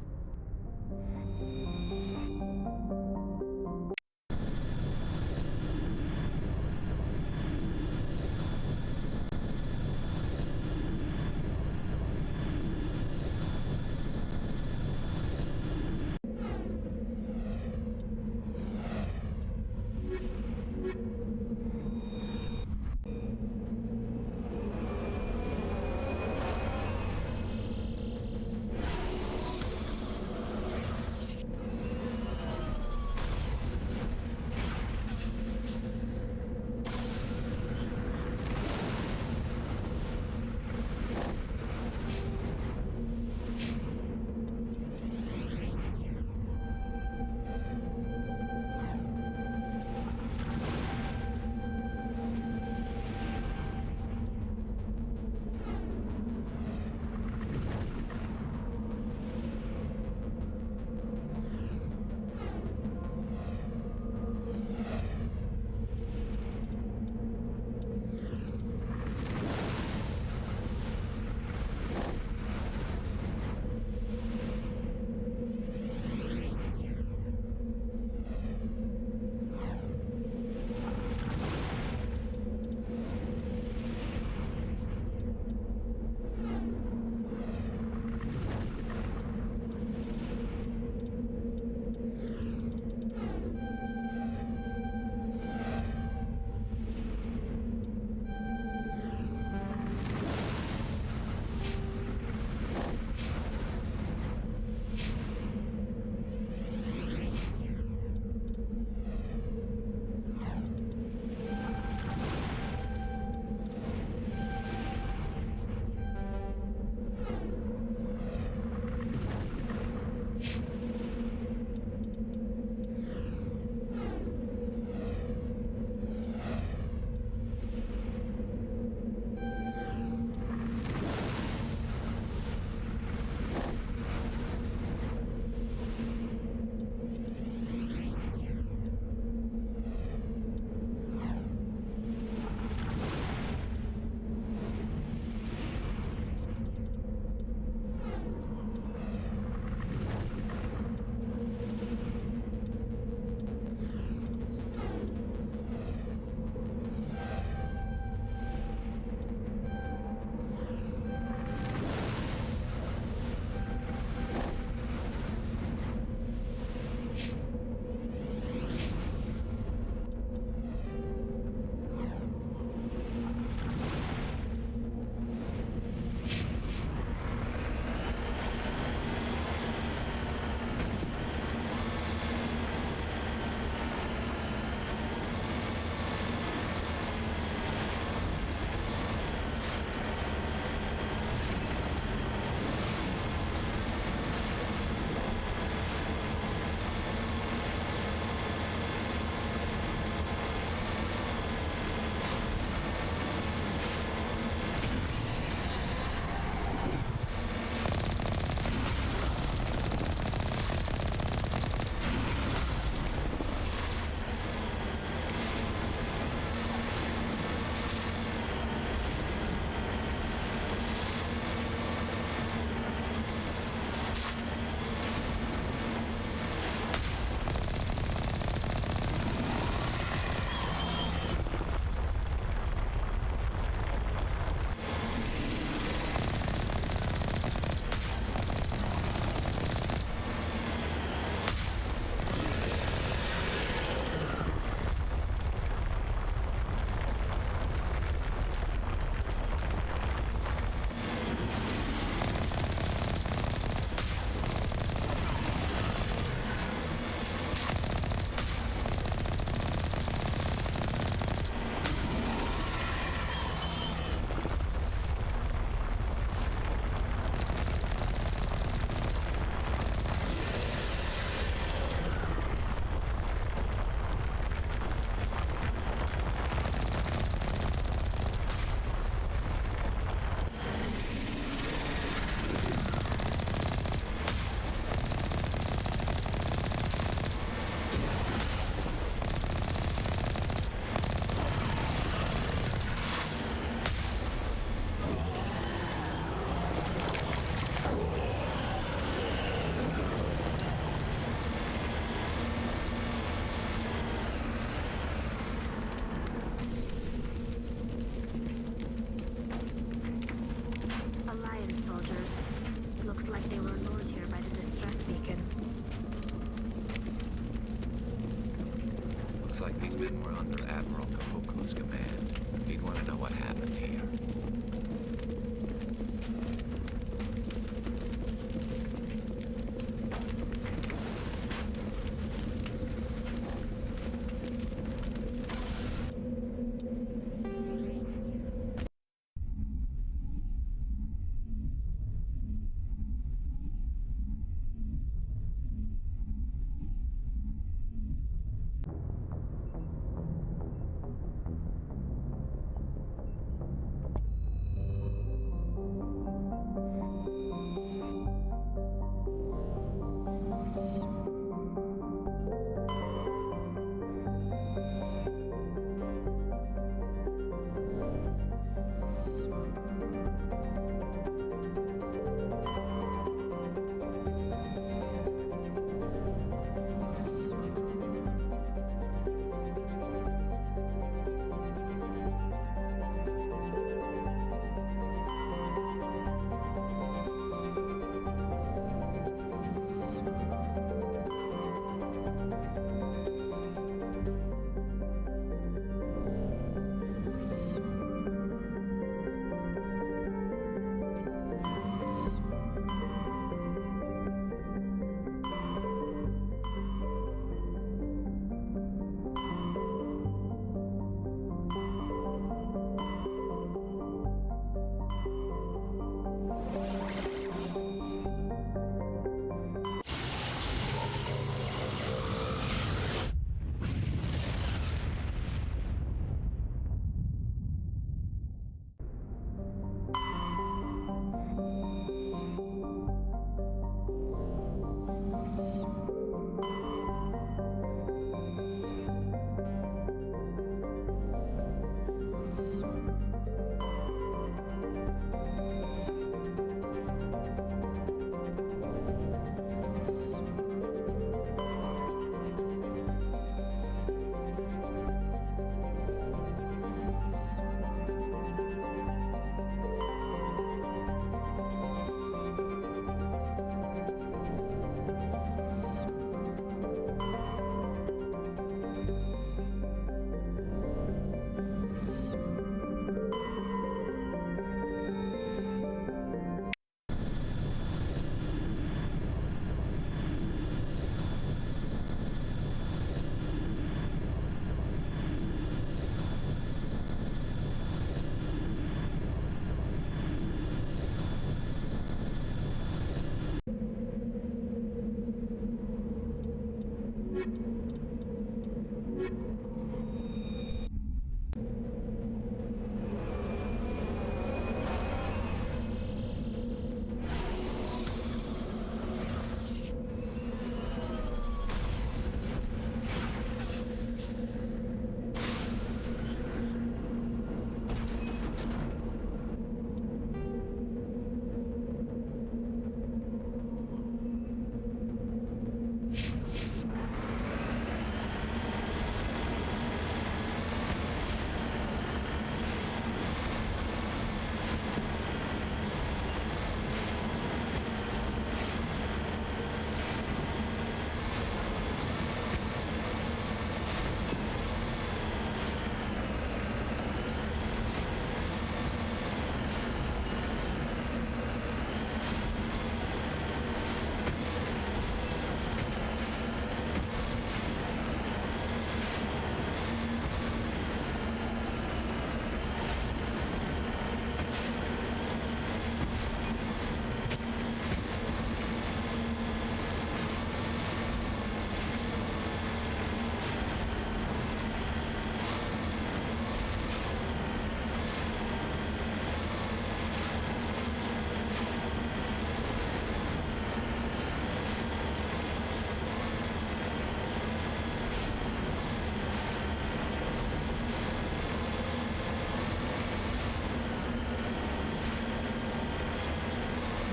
like these men were under Admiral Kahoko's command. He'd want to know what happened here.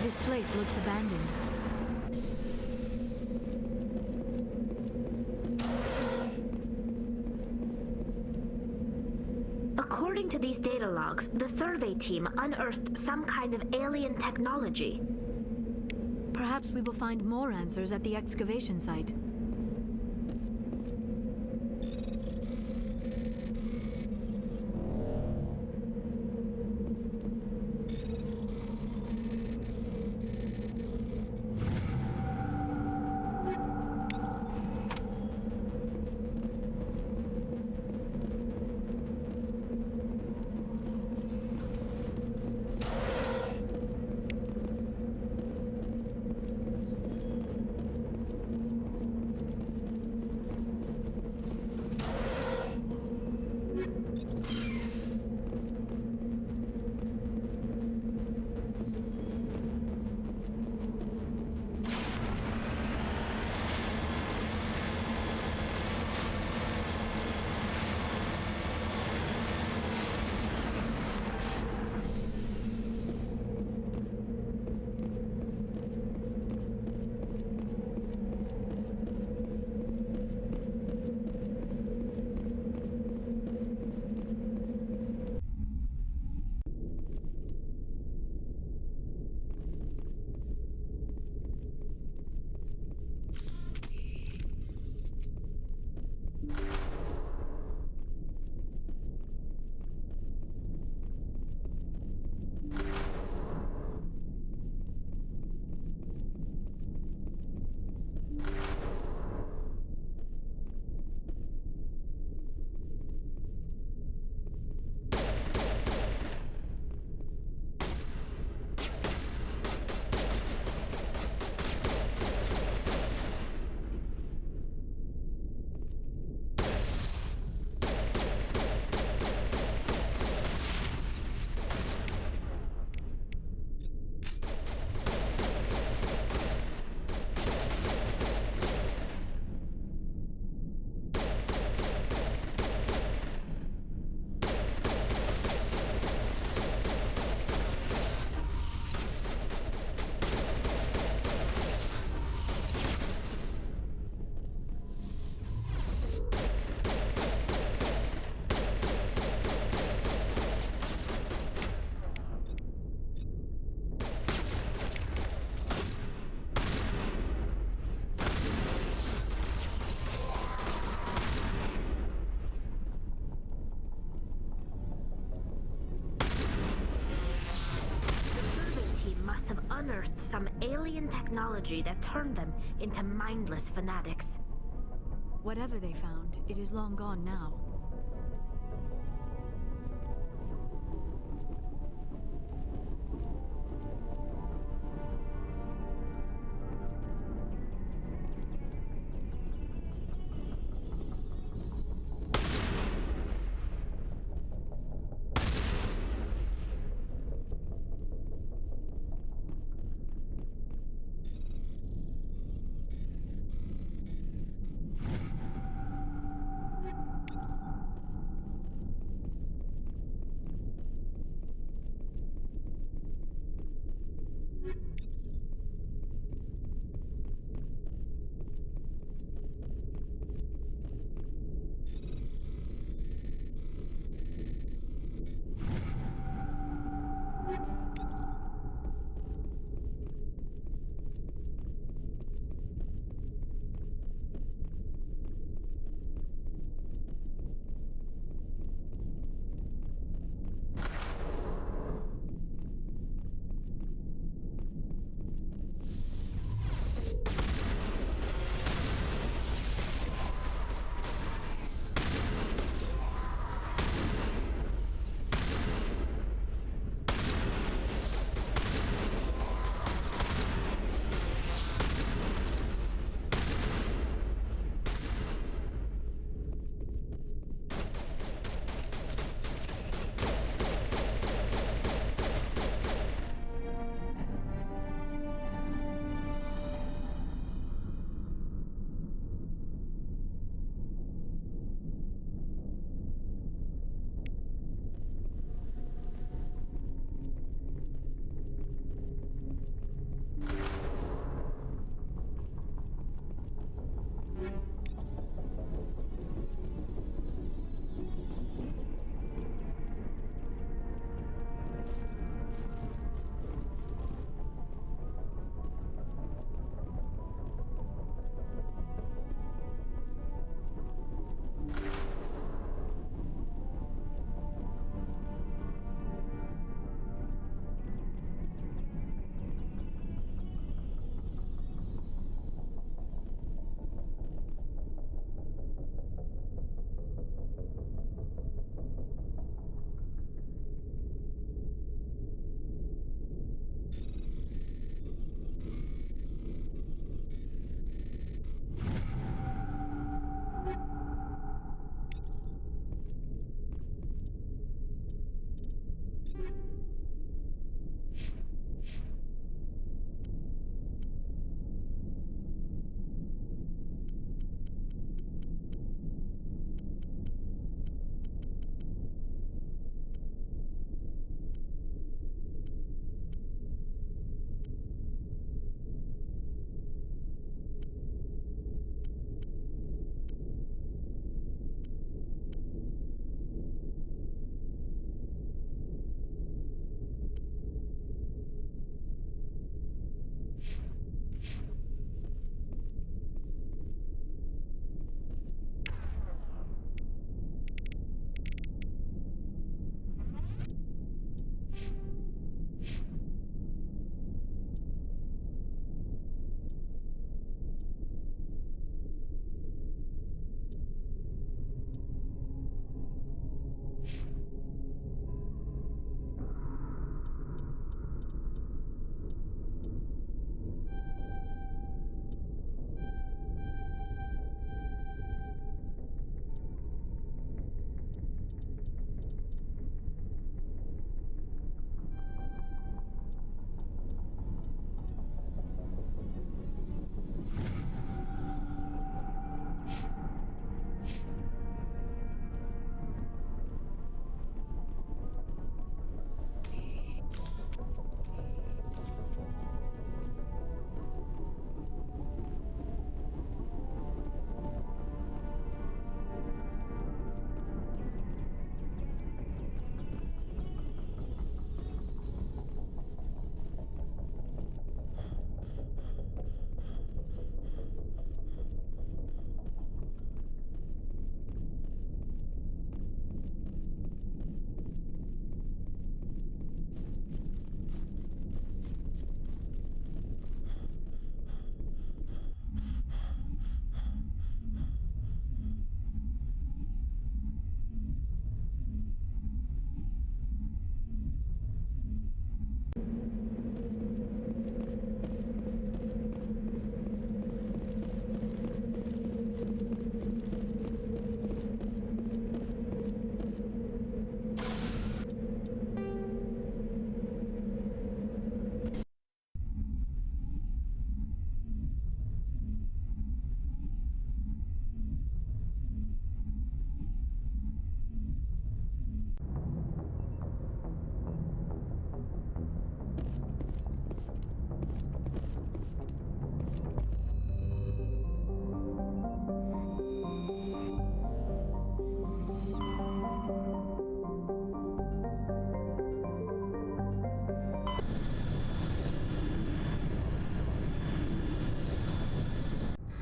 This place looks abandoned. According to these data logs, the survey team unearthed some kind of alien technology. Perhaps we will find more answers at the excavation site. unearthed some alien technology that turned them into mindless fanatics. Whatever they found, it is long gone now.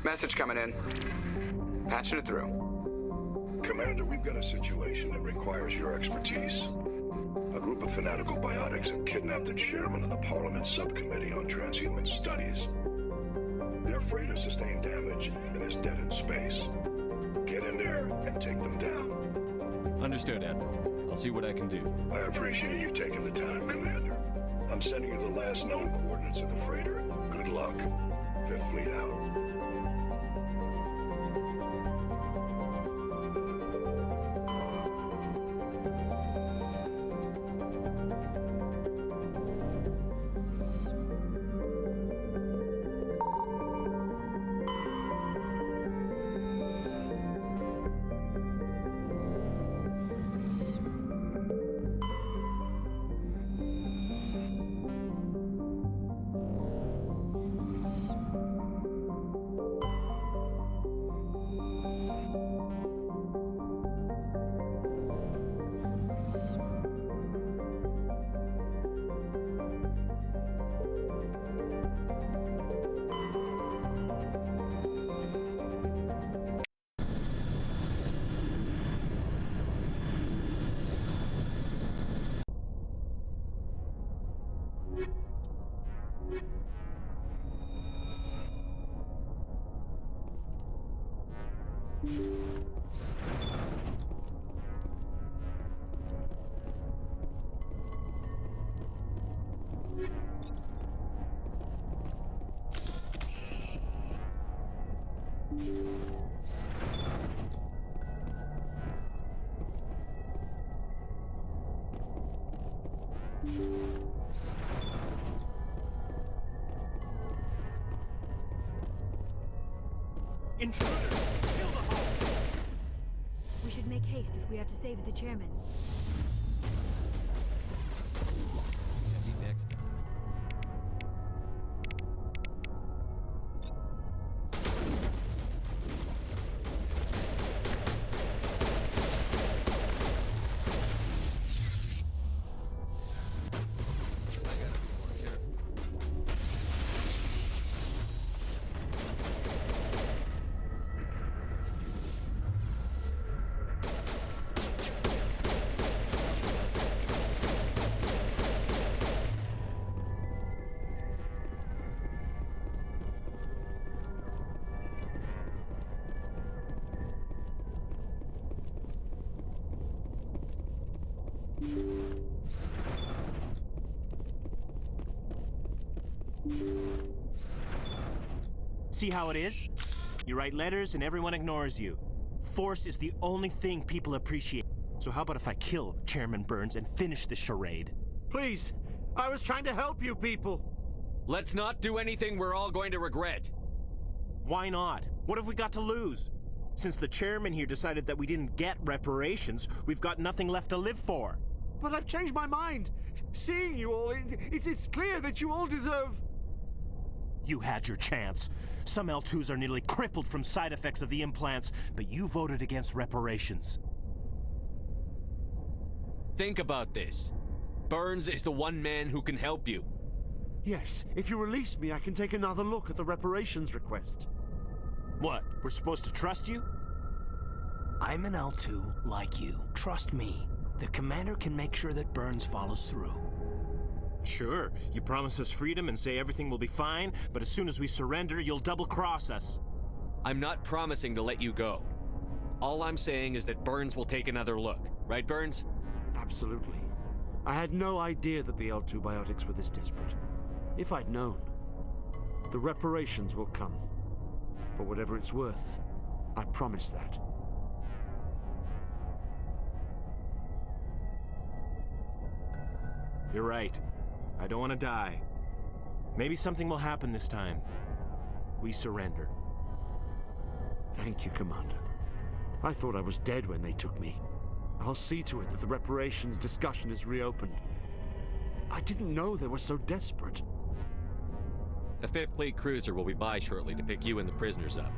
Message coming in. Patching it through. Commander, we've got a situation that requires your expertise. A group of fanatical biotics have kidnapped the chairman of the Parliament Subcommittee on Transhuman Studies. Their freighter sustained damage and is dead in space. Get in there and take them down. Understood, Admiral. I'll see what I can do. I appreciate you taking the time, Commander. I'm sending you the last known coordinates of the freighter. Good luck. Fifth Fleet out. Intruder! Kill the Hulk! We should make haste if we are to save the chairman. Next time. See how it is? You write letters and everyone ignores you. Force is the only thing people appreciate. So how about if I kill Chairman Burns and finish this charade? Please, I was trying to help you people. Let's not do anything we're all going to regret. Why not? What have we got to lose? Since the chairman here decided that we didn't get reparations, we've got nothing left to live for. But I've changed my mind. Seeing you all, it's clear that you all deserve... You had your chance. Some L2s are nearly crippled from side effects of the implants, but you voted against reparations. Think about this. Burns is the one man who can help you. Yes, if you release me, I can take another look at the reparations request. What, we're supposed to trust you? I'm an L2 like you. Trust me. The commander can make sure that Burns follows through. Sure, you promise us freedom and say everything will be fine, but as soon as we surrender, you'll double-cross us. I'm not promising to let you go. All I'm saying is that Burns will take another look. Right, Burns? Absolutely. I had no idea that the L2 biotics were this desperate. If I'd known, the reparations will come. For whatever it's worth, I promise that. You're right. I don't want to die. Maybe something will happen this time. We surrender. Thank you, Commander. I thought I was dead when they took me. I'll see to it that the reparations discussion is reopened. I didn't know they were so desperate. A 5th Fleet cruiser will be by shortly to pick you and the prisoners up.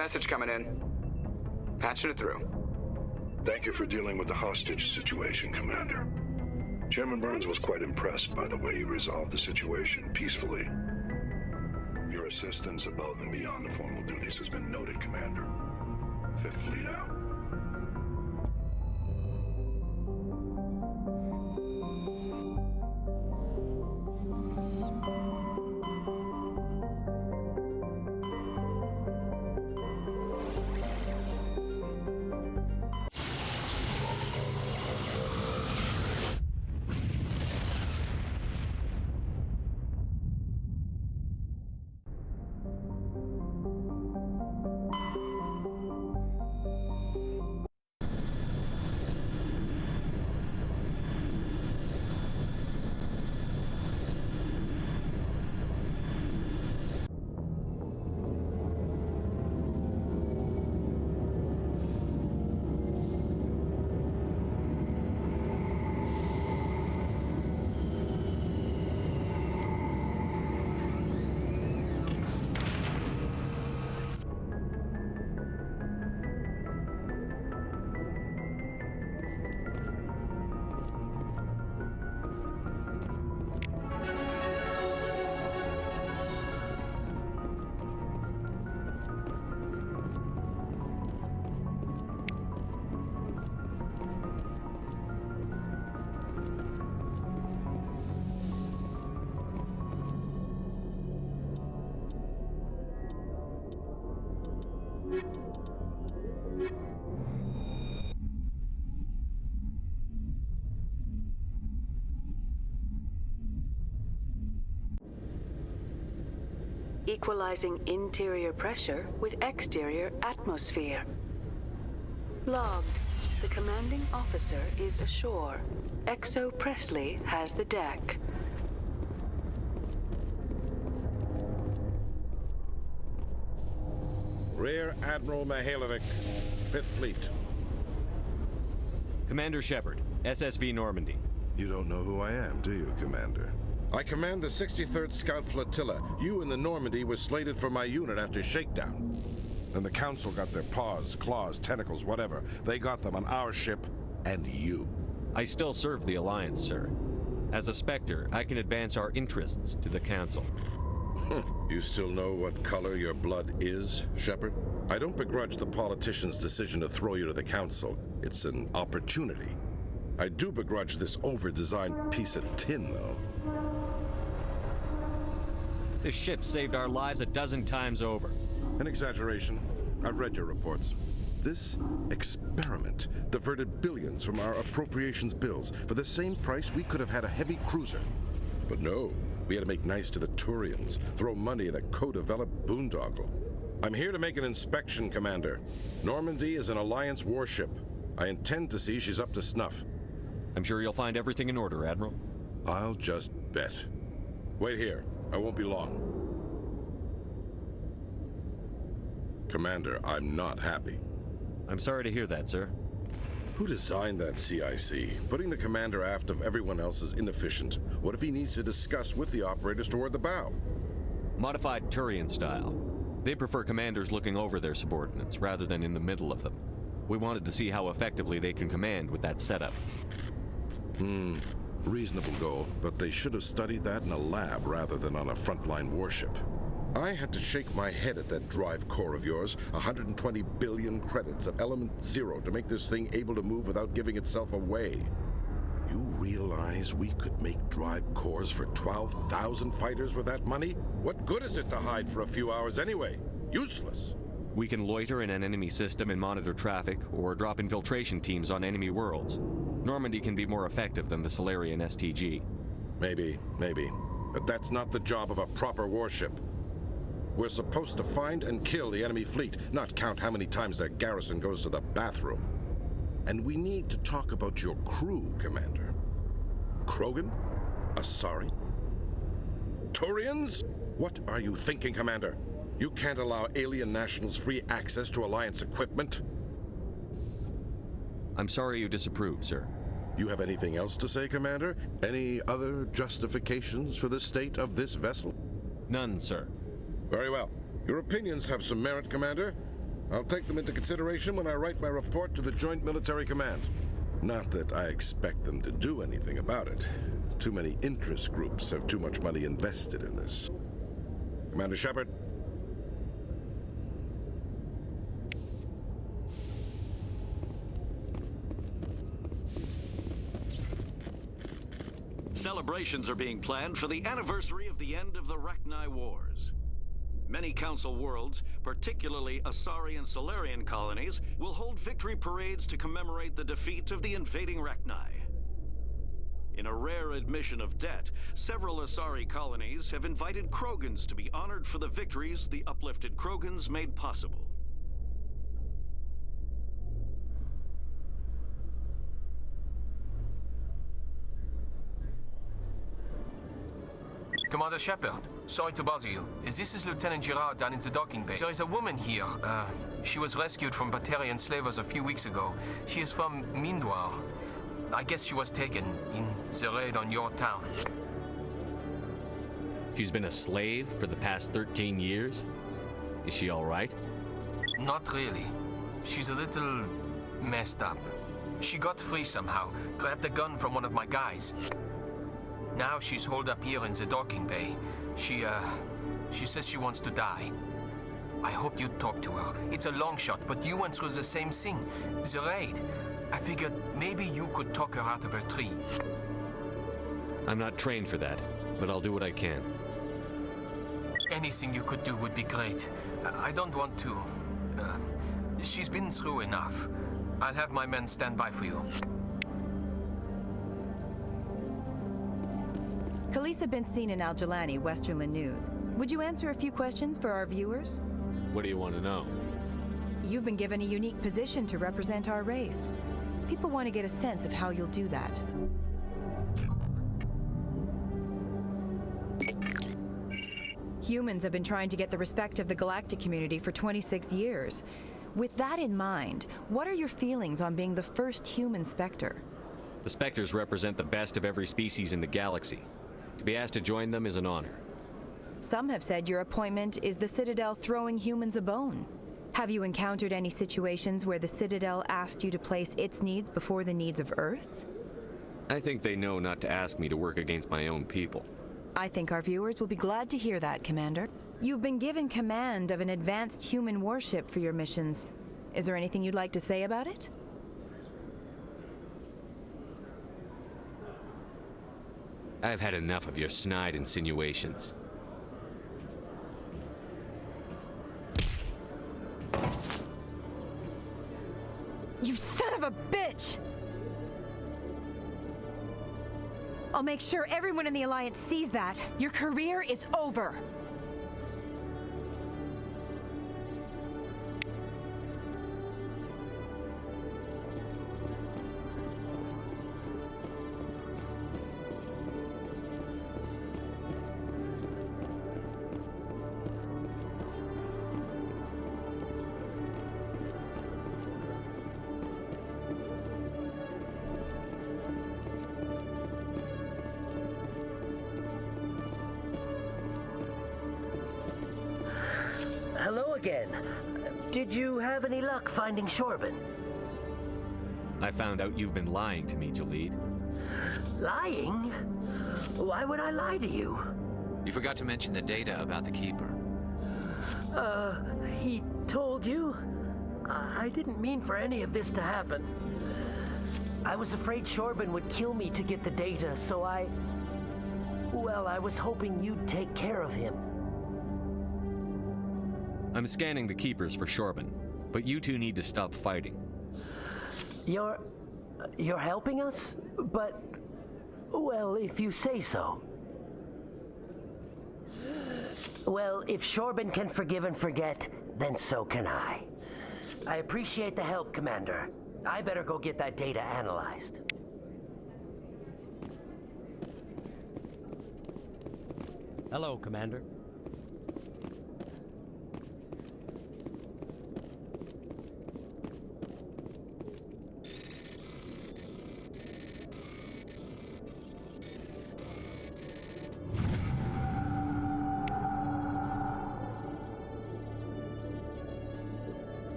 Message coming in. Patching it through. Thank you for dealing with the hostage situation, Commander. Chairman Burns was quite impressed by the way you resolved the situation peacefully. Your assistance above and beyond the formal duties has been noted, Commander. Fifth Fleet out. Equalizing interior pressure with exterior atmosphere. Logged. The commanding officer is ashore. Exo Presley has the deck. Rear Admiral Mihailovic, Fifth Fleet. Commander Shepard, SSV Normandy. You don't know who I am, do you, Commander? I command the 63rd Scout Flotilla. You and the Normandy were slated for my unit after shakedown. Then the Council got their paws, claws, tentacles, whatever. They got them on our ship and you. I still serve the Alliance, sir. As a Spectre, I can advance our interests to the Council. You still know what color your blood is, Shepard? I don't begrudge the politician's decision to throw you to the Council. It's an opportunity. I do begrudge this over-designed piece of tin, though. This ship saved our lives a dozen times over. An exaggeration. I've read your reports. This experiment diverted billions from our appropriations bills. For the same price, we could have had a heavy cruiser. But no, we had to make nice to the Turians, throw money at a co-developed boondoggle. I'm here to make an inspection, Commander. Normandy is an Alliance warship. I intend to see she's up to snuff. I'm sure you'll find everything in order, Admiral. I'll just bet. Wait here. I won't be long. Commander, I'm not happy. I'm sorry to hear that, sir. Who designed that CIC? Putting the commander aft of everyone else is inefficient. What if he needs to discuss with the operators toward the bow? Modified Turian style. They prefer commanders looking over their subordinates rather than in the middle of them. We wanted to see how effectively they can command with that setup. Reasonable goal, but they should have studied that in a lab rather than on a frontline warship. I had to shake my head at that drive core of yours. 120 billion credits of element 0 to make this thing able to move without giving itself away. You realize we could make drive cores for 12,000 fighters with that money? What good is it to hide for a few hours anyway? Useless. We can loiter in an enemy system and monitor traffic, or drop infiltration teams on enemy worlds. Normandy can be more effective than the Solarian STG. Maybe. But that's not the job of a proper warship. We're supposed to find and kill the enemy fleet, not count how many times their garrison goes to the bathroom. And we need to talk about your crew, Commander. Krogan? Asari? Turians? What are you thinking, Commander? You can't allow alien nationals free access to Alliance equipment. I'm sorry you disapprove, sir. You have anything else to say, Commander? Any other justifications for the state of this vessel? None, sir. Very well. Your opinions have some merit, Commander. I'll take them into consideration when I write my report to the Joint Military Command. Not that I expect them to do anything about it. Too many interest groups have too much money invested in this. Commander Shepard. Celebrations are being planned for the anniversary of the end of the Rachni Wars. Many Council worlds, particularly Asari and Solarian colonies, will hold victory parades to commemorate the defeat of the invading Rachni. In a rare admission of debt, several Asari colonies have invited Krogans to be honored for the victories the uplifted Krogans made possible. Commander Shepard, sorry to bother you. This is Lieutenant Girard down in the docking bay. There is a woman here. She was rescued from Batarian slavers a few weeks ago. She is from Mindwar. I guess she was taken in the raid on your town. She's been a slave for the past 13 years? Is she all right? Not really. She's a little messed up. She got free somehow, grabbed a gun from one of my guys. Now she's holed up here in the docking bay. She says she wants to die. I hope you'd talk to her. It's a long shot, but you went through the same thing. The raid. I figured maybe you could talk her out of her tree. I'm not trained for that, but I'll do what I can. Anything you could do would be great. I don't want to... she's been through enough. I'll have my men stand by for you. Khaleesa been seen in Al-Jalani, Westerland News. Would you answer a few questions for our viewers? What do you want to know? You've been given a unique position to represent our race. People want to get a sense of how you'll do that. Humans have been trying to get the respect of the galactic community for 26 years. With that in mind, what are your feelings on being the first human Spectre? The Spectres represent the best of every species in the galaxy. To be asked to join them is an honor. Some have said your appointment is the Citadel throwing humans a bone. Have you encountered any situations where the Citadel asked you to place its needs before the needs of Earth? I think they know not to ask me to work against my own people. I think our viewers will be glad to hear that, Commander. You've been given command of an advanced human warship for your missions. Is there anything you'd like to say about it? I've had enough of your snide insinuations. You son of a bitch! I'll make sure everyone in the Alliance sees that. Your career is over. again. Did you have any luck finding Shorban? I found out you've been lying to me, Jalid. Lying? Why would I lie to you? You forgot to mention the data about the Keeper. He told you? I didn't mean for any of this to happen. I was afraid Shorban would kill me to get the data, so I was hoping you'd take care of him. I'm scanning the Keepers for Shorban, but you two need to stop fighting. You're helping us? But, well, if you say so. Well, if Shorban can forgive and forget, then so can I. I appreciate the help, Commander. I better go get that data analyzed. Hello, Commander.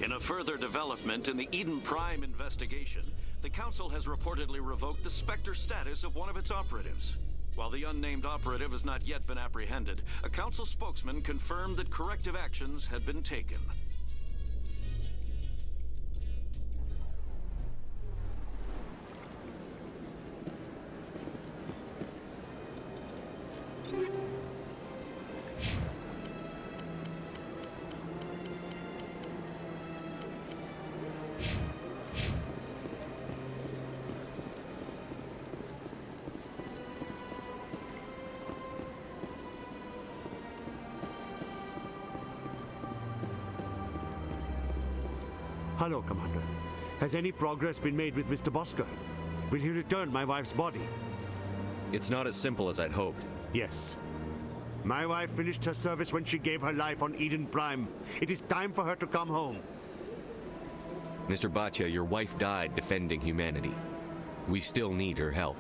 In a further development in the Eden Prime investigation, the Council has reportedly revoked the Spectre status of one of its operatives. While the unnamed operative has not yet been apprehended, a Council spokesman confirmed that corrective actions had been taken. Hello, Commander. Has any progress been made with Mr. Bosker? Will he return my wife's body? It's not as simple as I'd hoped. Yes. My wife finished her service when she gave her life on Eden Prime. It is time for her to come home. Mr. Bhatia, your wife died defending humanity. We still need her help.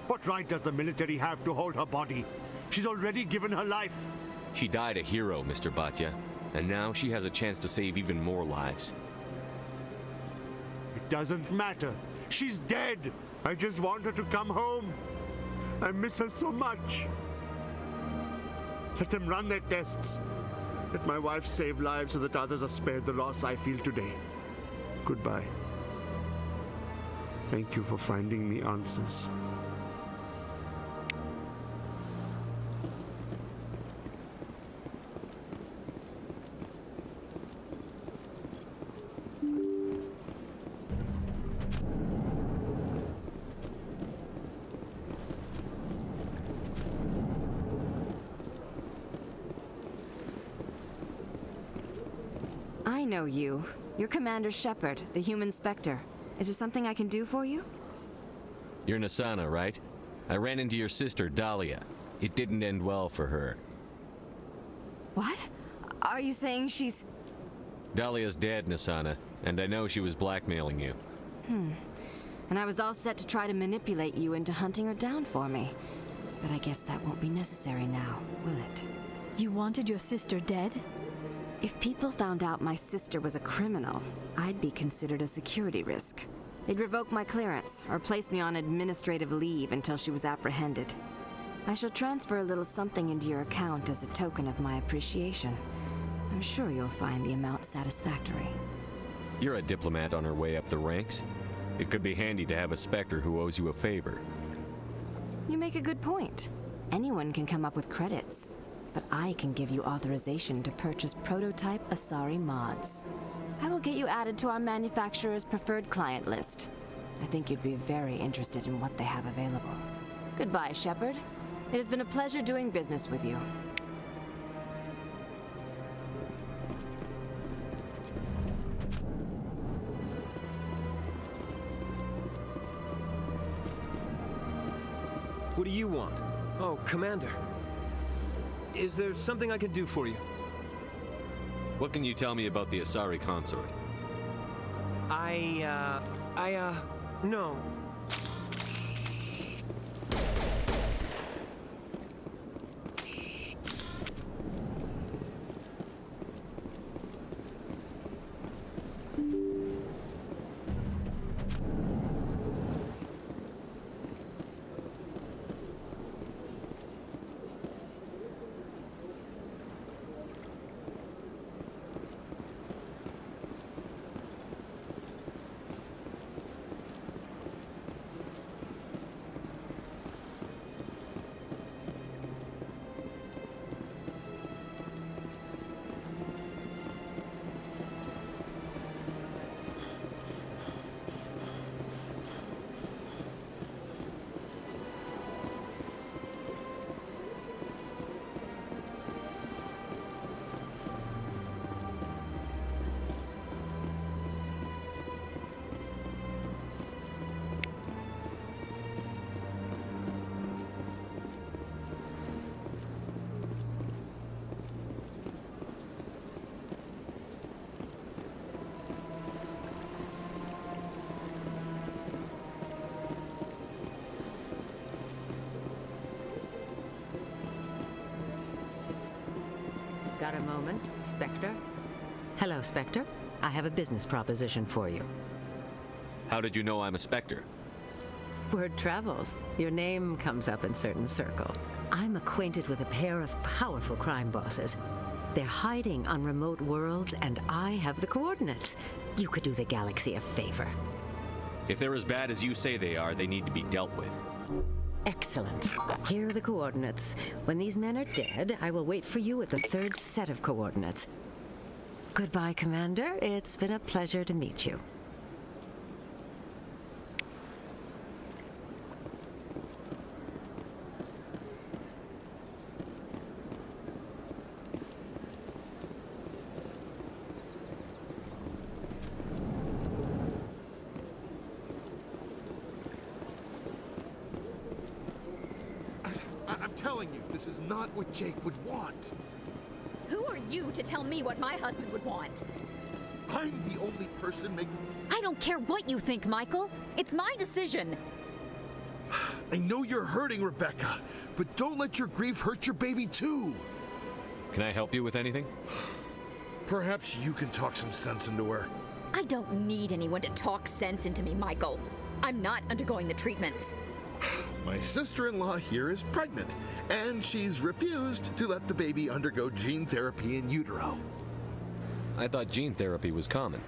What right does the military have to hold her body? She's already given her life. She died a hero, Mr. Bhatia, and now she has a chance to save even more lives. It doesn't matter. She's dead. I just want her to come home. I miss her so much. Let them run their tests. Let my wife save lives so that others are spared the loss I feel today. Goodbye. Thank you for finding me answers. I know you. You're Commander Shepard, the human Spectre. Is there something I can do for you? You're Nasana, right? I ran into your sister, Dahlia. It didn't end well for her. What? Are you saying she's... Dahlia's dead, Nasana, and I know she was blackmailing you. And I was all set to try to manipulate you into hunting her down for me. But I guess that won't be necessary now, will it? You wanted your sister dead? If people found out my sister was a criminal, I'd be considered a security risk. They'd revoke my clearance or place me on administrative leave until she was apprehended. I shall transfer a little something into your account as a token of my appreciation. I'm sure you'll find the amount satisfactory. You're a diplomat on her way up the ranks. It could be handy to have a Spectre who owes you a favor. You make a good point. Anyone can come up with credits, but I can give you authorization to purchase prototype Asari mods. I will get you added to our manufacturer's preferred client list. I think you'd be very interested in what they have available. Goodbye, Shepard. It has been a pleasure doing business with you. What do you want? Oh, Commander. Is there something I can do for you? What can you tell me about the Asari consort? No. Got a moment, Spectre? Hello, Spectre. I have a business proposition for you. How did you know I'm a Spectre? Word travels. Your name comes up in certain circles. I'm acquainted with a pair of powerful crime bosses. They're hiding on remote worlds, and I have the coordinates. You could do the galaxy a favor. If they're as bad as you say they are, they need to be dealt with. Excellent. Here are the coordinates. When these men are dead, I will wait for you at the third set of coordinates. Goodbye, Commander. It's been a pleasure to meet you. I'm telling you, this is not what Jake would want. Who are you to tell me what my husband would want? I'm the only person making... I don't care what you think, Michael. It's my decision. I know you're hurting, Rebecca, but don't let your grief hurt your baby too. Can I help you with anything? Perhaps you can talk some sense into her. I don't need anyone to talk sense into me, Michael. I'm not undergoing the treatments. My sister-in-law here is pregnant, and she's refused to let the baby undergo gene therapy in utero. I thought gene therapy was common.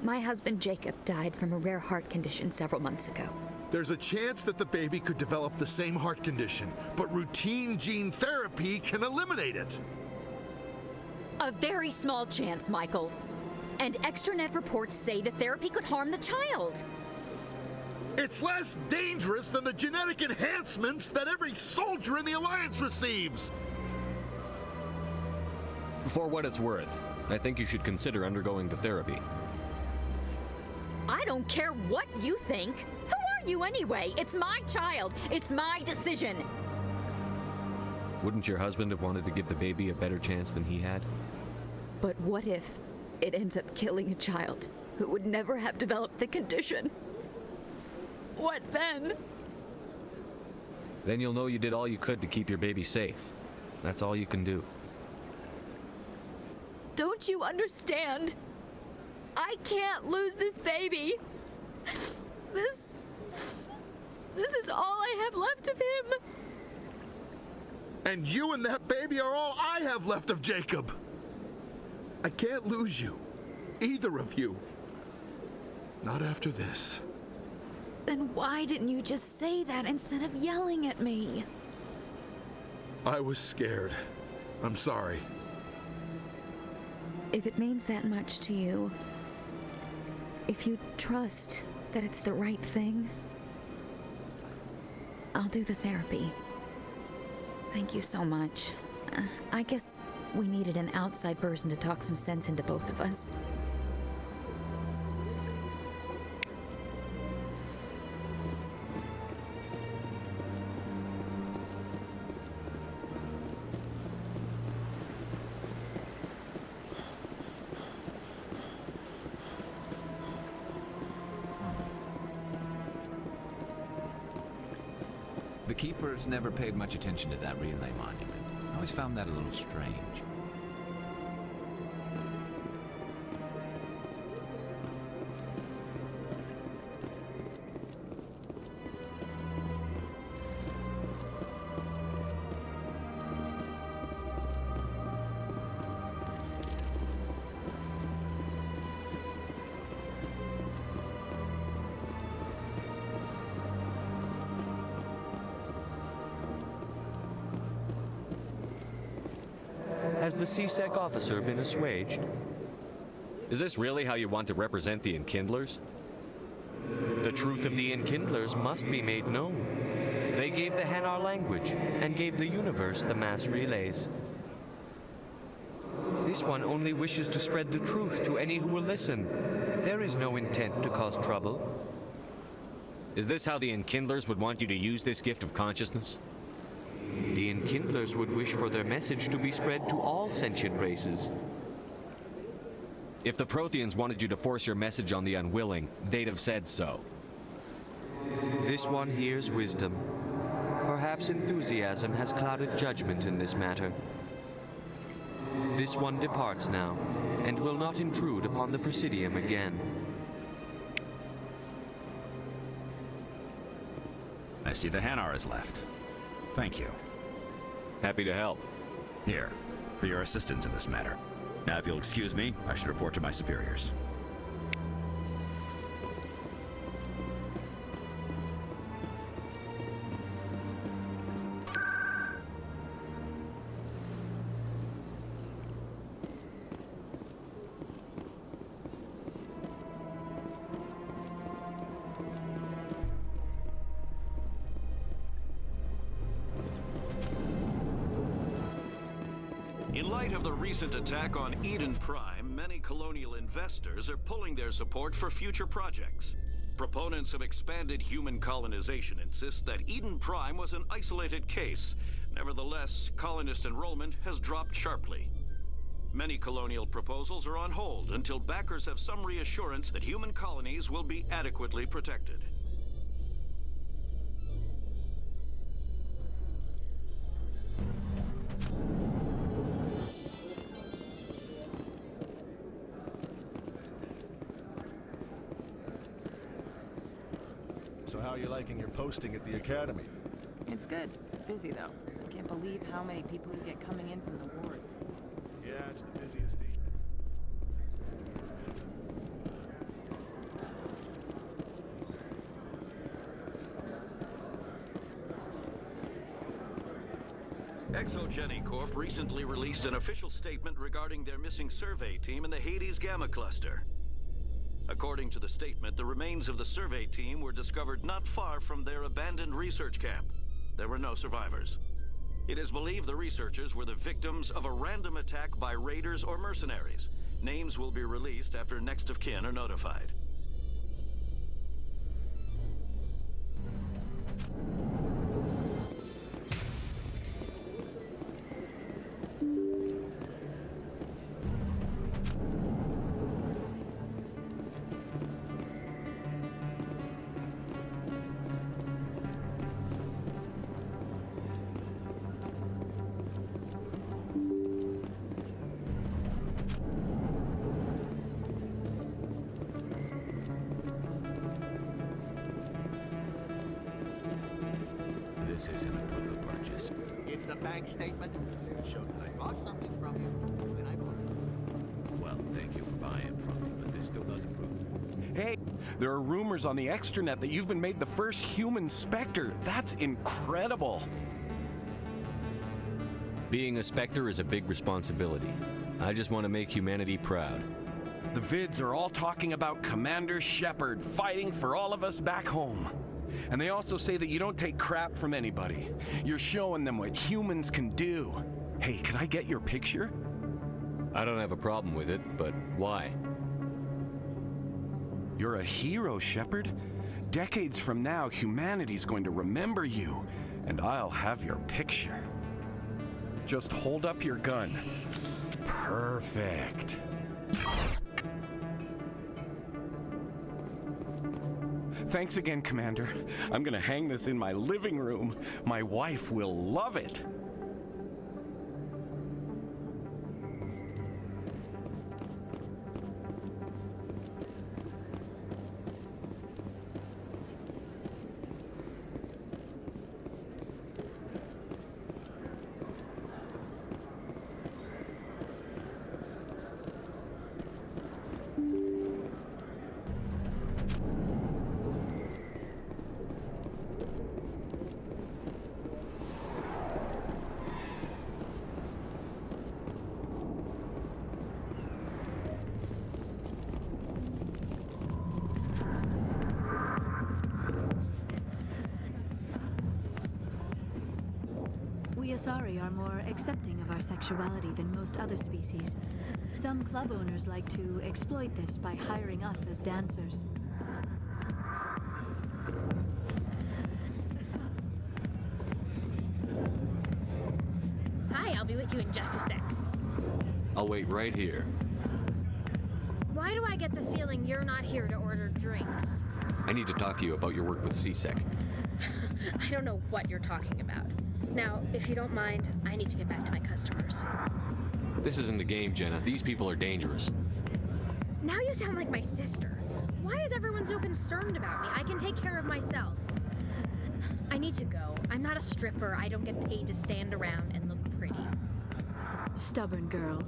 My husband Jacob died from a rare heart condition several months ago. There's a chance that the baby could develop the same heart condition, but routine gene therapy can eliminate it. A very small chance, Michael. And extranet reports say the therapy could harm the child. It's less dangerous than the genetic enhancements that every soldier in the Alliance receives. For what it's worth, I think you should consider undergoing the therapy. I don't care what you think. Who are you anyway? It's my child. It's my decision. Wouldn't your husband have wanted to give the baby a better chance than he had? But what if it ends up killing a child who would never have developed the condition. What then? Then you'll know you did all you could to keep your baby safe. That's all you can do. Don't you understand? I can't lose this baby. This is all I have left of him. And you and that baby are all I have left of Jacob. I can't lose you. Either of you. Not after this. Then why didn't you just say that instead of yelling at me? I was scared. I'm sorry. If it means that much to you, if you trust that it's the right thing, I'll do the therapy. Thank you so much. I guess we needed an outside person to talk some sense into both of us. The keepers never paid much attention to that relay monument. I always found that a little strange. Has the CSEC officer been assuaged? Is this really how you want to represent the Enkindlers? The truth of the Enkindlers must be made known. They gave the Hanar language and gave the universe the mass relays. This one only wishes to spread the truth to any who will listen. There is no intent to cause trouble. Is this how the Enkindlers would want you to use this gift of consciousness? The Enkindlers would wish for their message to be spread to all sentient races. If the Protheans wanted you to force your message on the unwilling, they'd have said so. This one hears wisdom. Perhaps enthusiasm has clouded judgment in this matter. This one departs now, and will not intrude upon the Presidium again. I see the Hanar is left. Thank you. Happy to help. Here, for your assistance in this matter. Now, if you'll excuse me, I should report to my superiors. In light of the recent attack on Eden Prime, many colonial investors are pulling their support for future projects. Proponents of expanded human colonization insist that Eden Prime was an isolated case. Nevertheless, colonist enrollment has dropped sharply. Many colonial proposals are on hold until backers have some reassurance that human colonies will be adequately protected. So how are you liking your posting at the academy? It's good. Busy, though. I can't believe how many people you get coming in from the wards. Yeah, it's the busiest station. Exogeny Corp recently released an official statement regarding their missing survey team in the Hades Gamma Cluster. According to the statement, the remains of the survey team were discovered not far from their abandoned research camp. There were no survivors. It is believed the researchers were the victims of a random attack by raiders or mercenaries. Names will be released after next of kin are notified. this isn't a proof of purchase. It's a bank statement. It shows that I bought something from you, and I bought it. Well, thank you for buying from me, but this still doesn't prove it. Hey, there are rumors on the extranet that you've been made the first human Spectre. That's incredible. Being a Spectre is a big responsibility. I just want to make humanity proud. The vids are all talking about Commander Shepard fighting for all of us back home. And they also say that you don't take crap from anybody. You're showing them what humans can do. Hey, can I get your picture? I don't have a problem with it, but why? You're a hero, Shepard. Decades from now, humanity's going to remember you, and I'll have your picture. Just hold up your gun. Perfect. Thanks again, Commander. I'm gonna hang this in my living room. My wife will love it. We Asari are more accepting of our sexuality than most other species. Some club owners like to exploit this by hiring us as dancers. Hi, I'll be with you in just a sec. I'll wait right here. Why do I get the feeling you're not here to order drinks? I need to talk to you about your work with CSEC. I don't know what you're talking about. Now, if you don't mind, I need to get back to my customers. This isn't a game, Jenna. These people are dangerous. Now you sound like my sister. Why is everyone so concerned about me? I can take care of myself. I need to go. I'm not a stripper. I don't get paid to stand around and look pretty. Stubborn girl.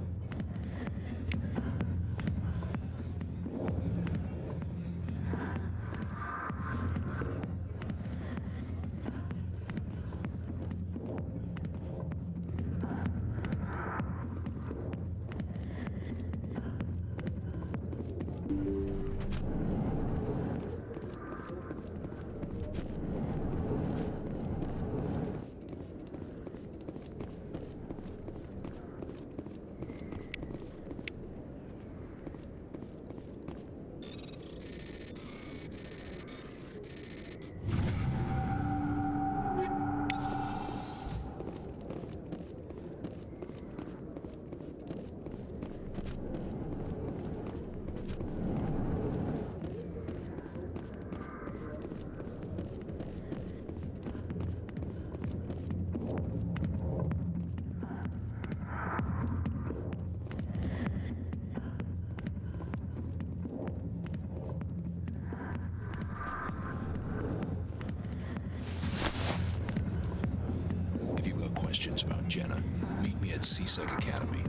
Questions about Jenna, meet me at CSEC Academy.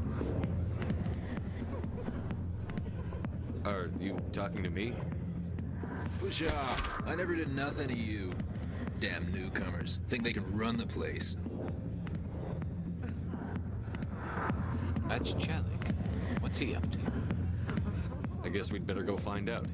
Are you talking to me? Push off. I never did nothing to you. Damn newcomers. Think they can run the place. That's Chelik. What's he up to? I guess we'd better go find out.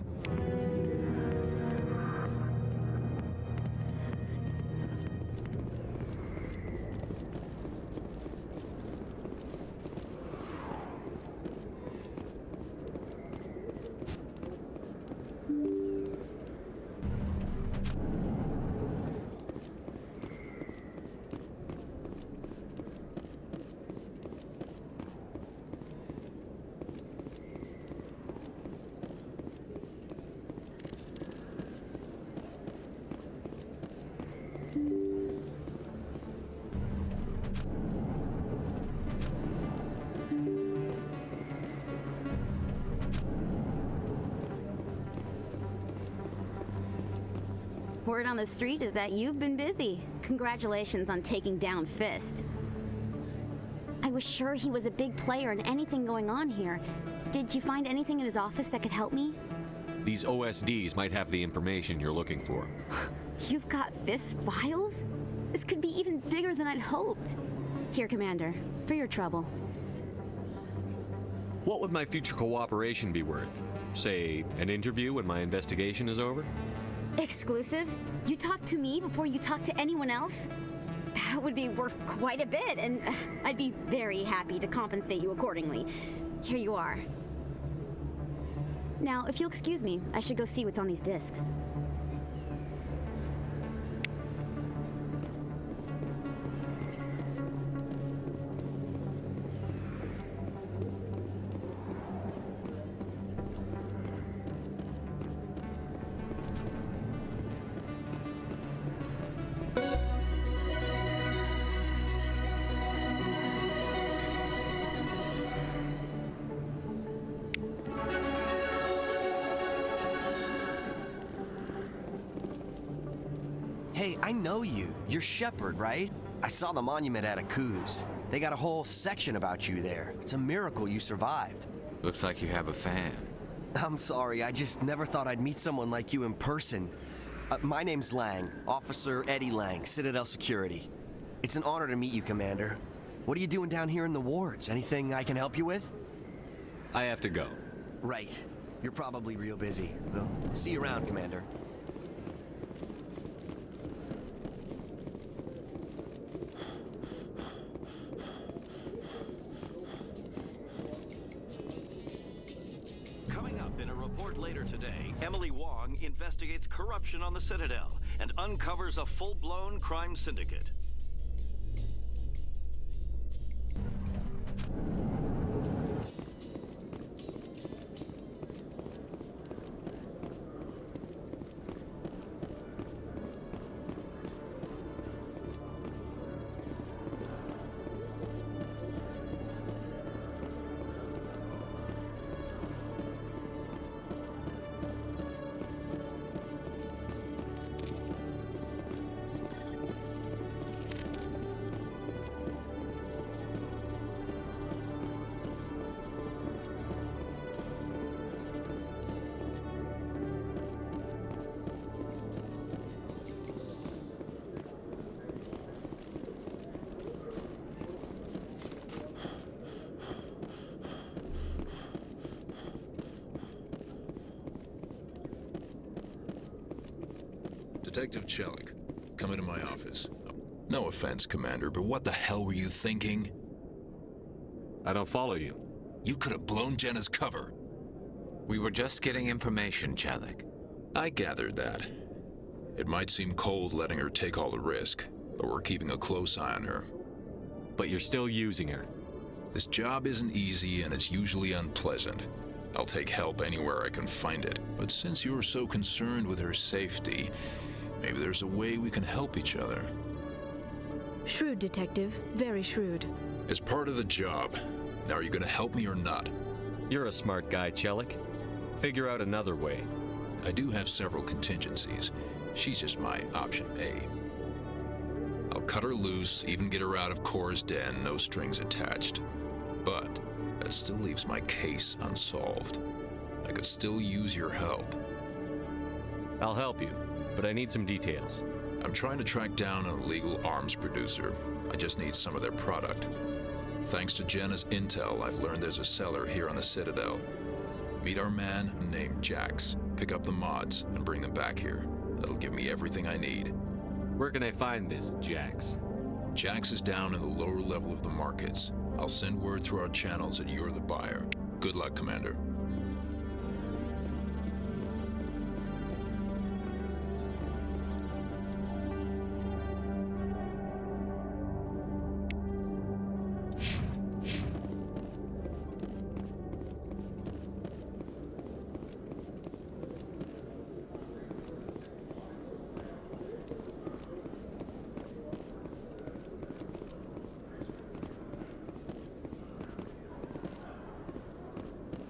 Word on the street is that you've been busy. Congratulations on taking down Fist. I was sure he was a big player in anything going on here. Did you find anything in his office that could help me? These OSDs might have the information you're looking for. You've got Fist files? This could be even bigger than I'd hoped. Here, Commander, for your trouble. What would my future cooperation be worth? Say, an interview when my investigation is over? Exclusive? You talk to me before you talk to anyone else? That would be worth quite a bit, and I'd be very happy to compensate you accordingly. Here you are. Now, if you'll excuse me, I should go see what's on these discs. Hey, I know you. You're Shepard, right? I saw the monument at Akuz. They got a whole section about you there. It's a miracle you survived. Looks like you have a fan. I'm sorry, I just never thought I'd meet someone like you in person. My name's Lang, Officer Eddie Lang, Citadel Security. It's an honor to meet you, Commander. What are you doing down here in the wards? Anything I can help you with? I have to go. Right. You're probably real busy. Well, see you around, Commander. Coming up in a report later today, Emily Wong investigates corruption on the Citadel and uncovers a full-blown crime syndicate. Detective Chelik, come into my office. No offense, Commander, but what the hell were you thinking? I don't follow you. You could have blown Jenna's cover. We were just getting information, Chelik. I gathered that. It might seem cold letting her take all the risk, but we're keeping a close eye on her. But you're still using her. This job isn't easy and it's usually unpleasant. I'll take help anywhere I can find it. But since you're so concerned with her safety, maybe there's a way we can help each other. Shrewd, Detective. Very shrewd. It's part of the job. Now, are you gonna help me or not? You're a smart guy, Chelik. Figure out another way. I do have several contingencies. She's just my option A. I'll cut her loose, even get her out of Cora's den, no strings attached. But that still leaves my case unsolved. I could still use your help. I'll help you, but I need some details. I'm trying to track down an illegal arms producer. I just need some of their product. Thanks to Jenna's intel, I've learned there's a seller here on the Citadel. Meet our man named Jax. Pick up the mods and bring them back here. That'll give me everything I need. Where can I find this Jax? Jax is down in the lower level of the markets. I'll send word through our channels that you're the buyer. Good luck, Commander.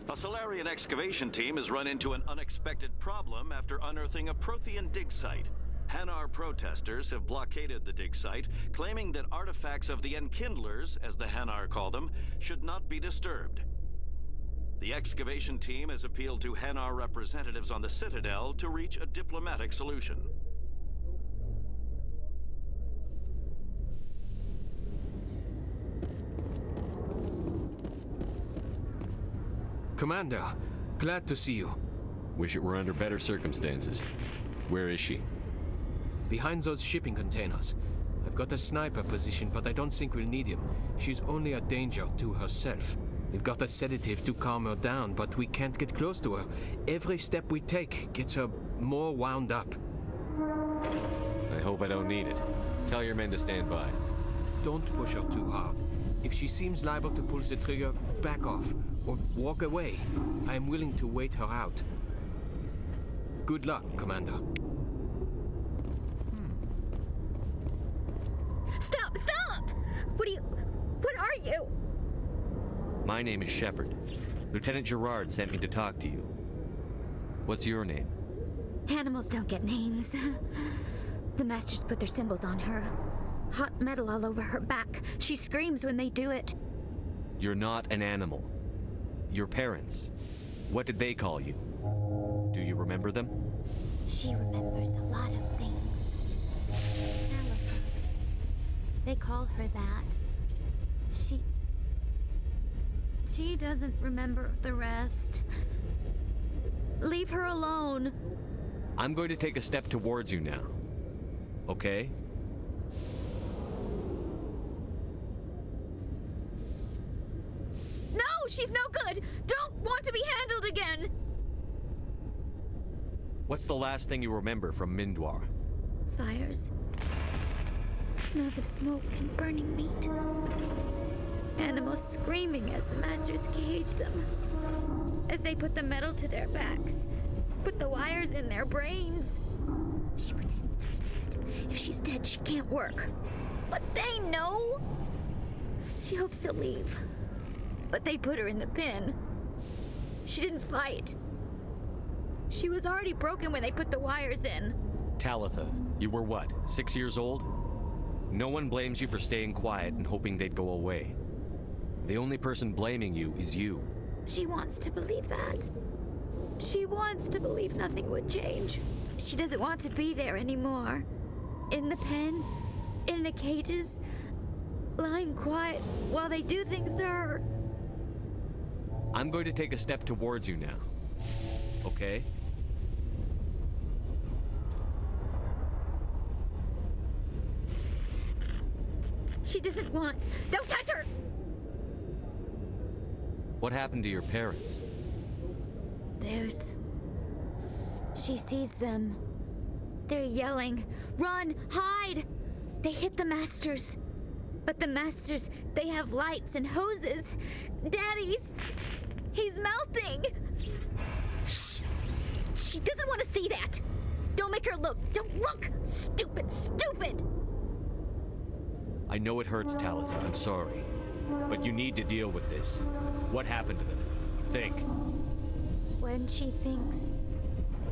A Solarian excavation team has run into an unexpected problem after unearthing a Prothean dig site. Hanar protesters have blockaded the dig site, claiming that artifacts of the Enkindlers, as the Hanar call them, should not be disturbed. The excavation team has appealed to Hanar representatives on the Citadel to reach a diplomatic solution. Commander, glad to see you. Wish it were under better circumstances. Where is she? Behind those shipping containers. I've got a sniper position, but I don't think we'll need him. She's only a danger to herself. We've got a sedative to calm her down, but we can't get close to her. Every step we take gets her more wound up. I hope I don't need it. Tell your men to stand by. Don't push her too hard. If she seems liable to pull the trigger, back off or walk away. I am willing to wait her out. Good luck, Commander. Stop! Stop! What are you? My name is Shepard. Lieutenant Gerard sent me to talk to you. What's your name? Animals don't get names. The Masters put their symbols on her. Hot metal all over her back. She screams when they do it. You're not an animal. Your parents. What did they call you? Do you remember them? She remembers a lot of things. They call her that. She doesn't remember the rest. Leave her alone. I'm going to take a step towards you now. Okay? No, she's no good. Don't want to be handled again. What's the last thing you remember from Mindwar? Fires. Smells of smoke and burning meat. Animals screaming as the Masters cage them. As they put the metal to their backs. Put the wires in their brains. She pretends to be dead. If she's dead, she can't work. But they know. She hopes to leave. But they put her in the pen. She didn't fight. She was already broken when they put the wires in. Talitha, you were what, 6 years old? No one blames you for staying quiet and hoping they'd go away. The only person blaming you is you. She wants to believe that. She wants to believe nothing would change. She doesn't want to be there anymore. In the pen, in the cages, lying quiet while they do things to her. I'm going to take a step towards you now. Okay? She doesn't want. Don't touch her! What happened to your parents? She sees them. They're yelling, "Run! Hide!" They hit the Masters. But the Masters, they have lights and hoses. He's melting! Shh! She doesn't want to see that! Don't make her look! Don't look! Stupid! Stupid! I know it hurts, Talitha. I'm sorry. But you need to deal with this. What happened to them? Think. When she thinks,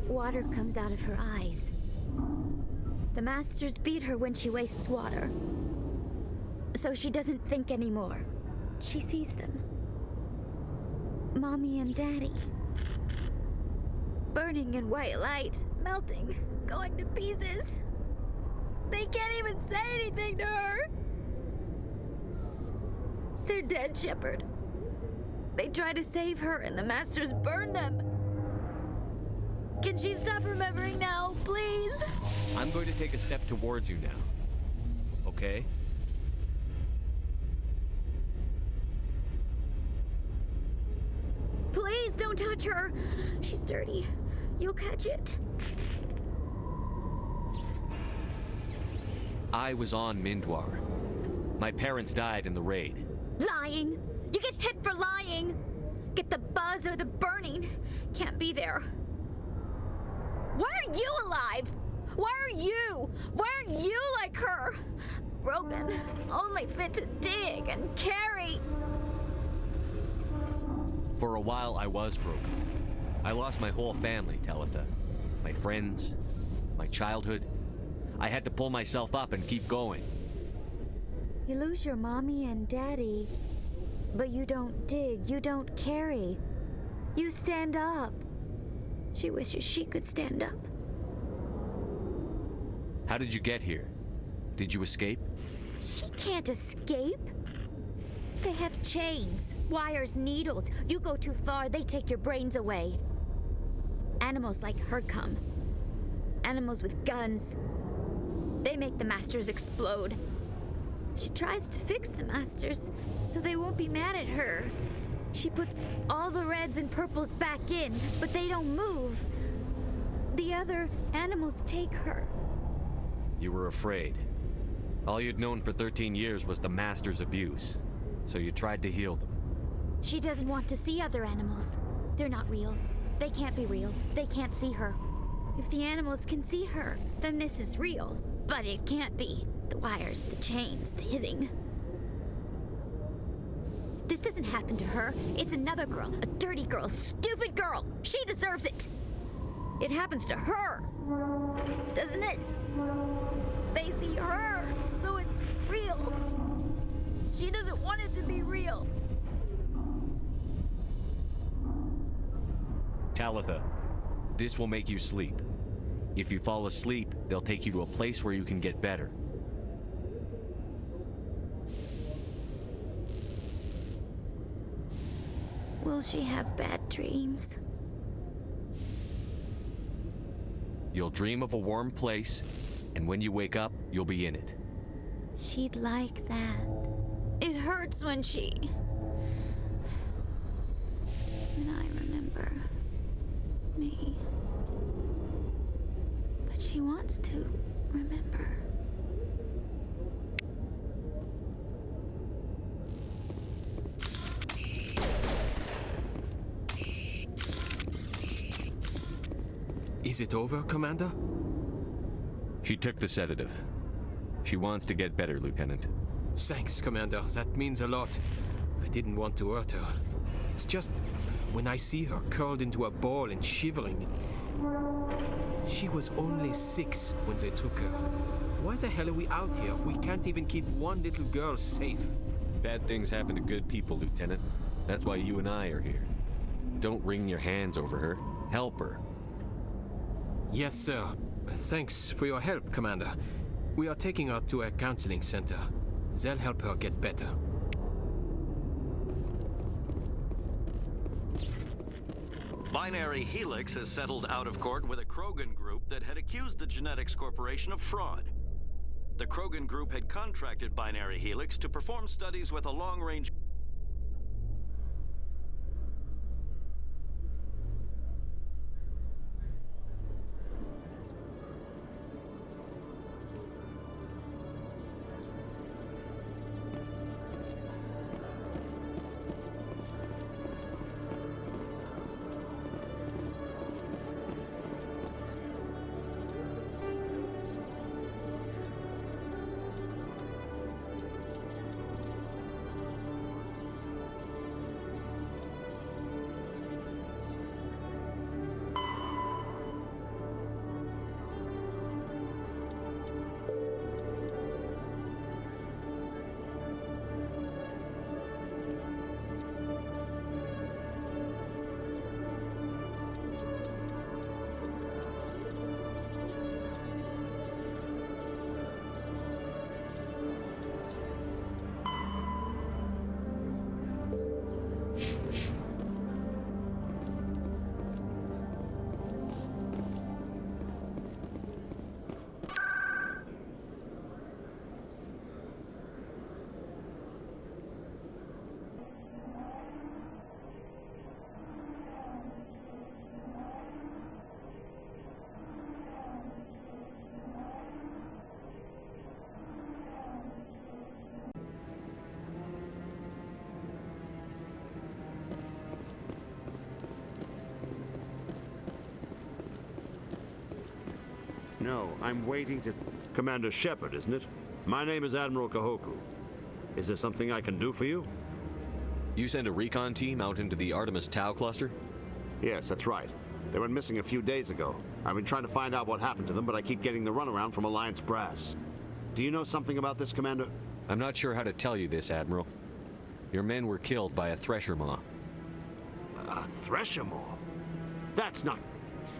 water comes out of her eyes. The Masters beat her when she wastes water. So she doesn't think anymore. She sees them. Mommy and Daddy. Burning in white light, melting, going to pieces. They can't even say anything to her. They're dead, Shepard. They try to save her and the Masters burn them. Can she stop remembering now, please? I'm going to take a step towards you now. Okay? Please don't touch her. She's dirty. You'll catch it. I was on Mindwar. My parents died in the raid. Lying. You get hit for lying. Get the buzz or the burning. Can't be there. Why are you alive? Why are you? Why aren't you like her? Broken. Only fit to dig and carry. For a while, I was broken. I lost my whole family, Talitha. My friends, my childhood. I had to pull myself up and keep going. You lose your mommy and daddy, but you don't dig, you don't carry. You stand up. She wishes she could stand up. How did you get here? Did you escape? She can't escape. They have chains, wires, needles. You go too far, they take your brains away. Animals like her come. Animals with guns. They make the masters explode. She tries to fix the masters so they won't be mad at her. She puts all the reds and purples back in, but they don't move. The other animals take her. You were afraid. All you'd known for 13 years was the master's abuse, so you tried to heal them. She doesn't want to see other animals. They're not real. They can't be real. They can't see her. If the animals can see her, then this is real. But it can't be. The wires, the chains, the hitting. This doesn't happen to her. It's another girl. A dirty girl. Stupid girl. She deserves it. It happens to her. Doesn't it? They see her, so it's real. She doesn't want it to be real. Talitha, this will make you sleep. If you fall asleep, they'll take you to a place where you can get better. Will she have bad dreams? You'll dream of a warm place, and when you wake up, you'll be in it. She'd like that. It hurts when I remember me. But she wants to remember. Is it over, Commander? She took the sedative. She wants to get better, Lieutenant. Thanks, Commander. That means a lot. I didn't want to hurt her. It's just when I see her curled into a ball and shivering. She was only 6 when they took her. Why the hell are we out here if we can't even keep one little girl safe? Bad things happen to good people, Lieutenant. That's why you and I are here. Don't wring your hands over her. Help her. Yes, sir. Thanks for your help, Commander. We are taking her to a counseling center. They'll help her get better. Binary Helix has settled out of court with a Krogan group that had accused the Genetics Corporation of fraud. The Krogan group had contracted Binary Helix to perform studies with a long-range... No, I'm waiting to... Commander Shepard, isn't it? My name is Admiral Kahoku. Is there something I can do for you? You sent a recon team out into the Artemis Tau cluster? Yes, that's right. They went missing a few days ago. I've been trying to find out what happened to them, but I keep getting the runaround from Alliance brass. Do you know something about this, Commander? I'm not sure how to tell you this, Admiral. Your men were killed by a thresher maw. A thresher maw? That's not...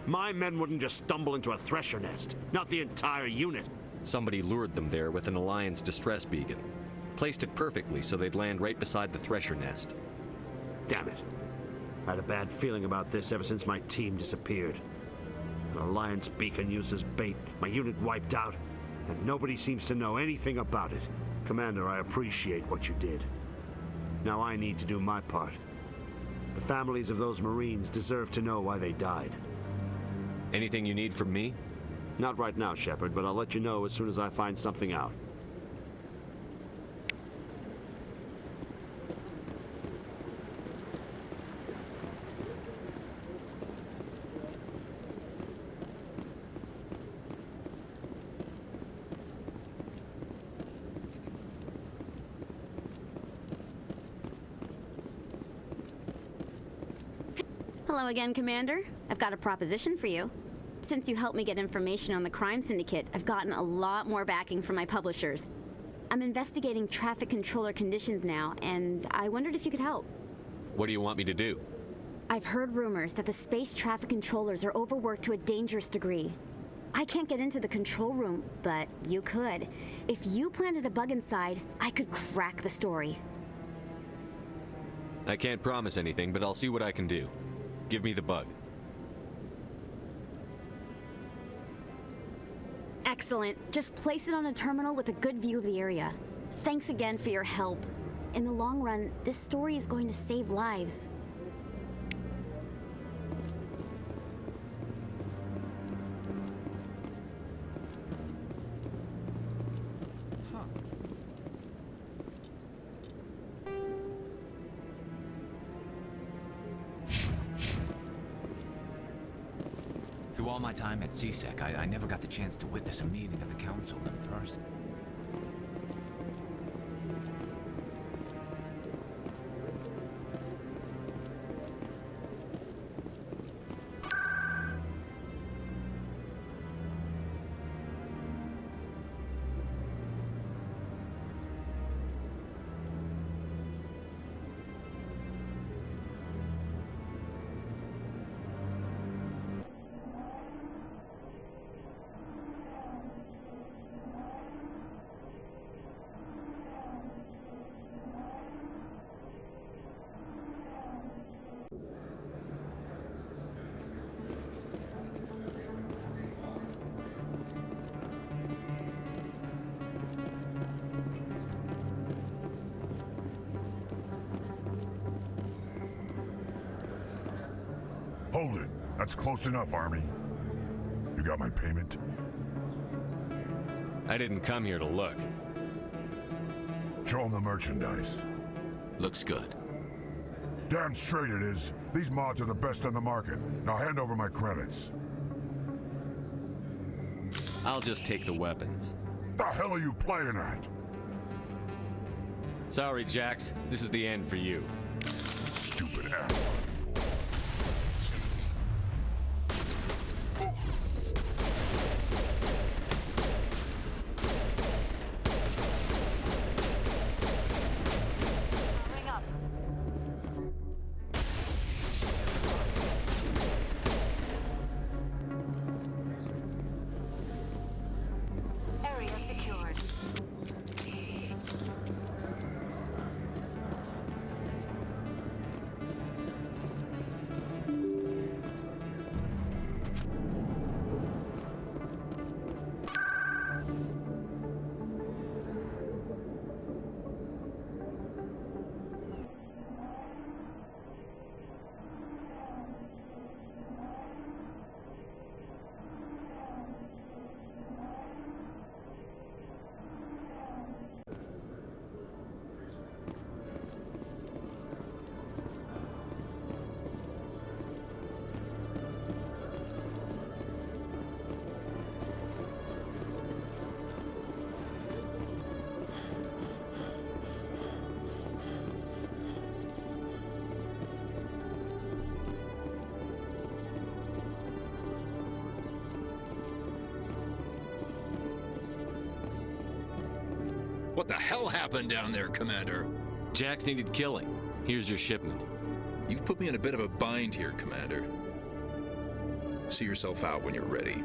My men wouldn't just stumble into a thresher nest. Not the entire unit. Somebody lured them there with an Alliance distress beacon. Placed it perfectly so they'd land right beside the thresher nest. Damn it. I had a bad feeling about this ever since my team disappeared. An Alliance beacon used as bait, my unit wiped out, and nobody seems to know anything about it. Commander, I appreciate what you did. Now I need to do my part. The families of those Marines deserve to know why they died. Anything you need from me? Not right now, Shepard, but I'll let you know as soon as I find something out. Hello again, Commander. I've got a proposition for you. Since you helped me get information on the crime syndicate, I've gotten a lot more backing from my publishers. I'm investigating traffic controller conditions now, and I wondered if you could help. What do you want me to do? I've heard rumors that the space traffic controllers are overworked to a dangerous degree. I can't get into the control room, but you could. If you planted a bug inside, I could crack the story. I can't promise anything, but I'll see what I can do. Give me the bug. Excellent. Just place it on a terminal with a good view of the area. Thanks again for your help. In the long run, this story is going to save lives. Through all my time at CSEC, I never got the chance to witness a meeting of the Council in person. Hold it. That's close enough, Army. You got my payment? I didn't come here to look. Show them the merchandise. Looks good. Damn straight it is. These mods are the best on the market. Now hand over my credits. I'll just take the weapons. The hell are you playing at? Sorry, Jax. This is the end for you. Stupid ass. Area secured. What the hell happened down there, Commander? Jax needed killing. Here's your shipment. You've put me in a bit of a bind here, Commander. See yourself out when you're ready.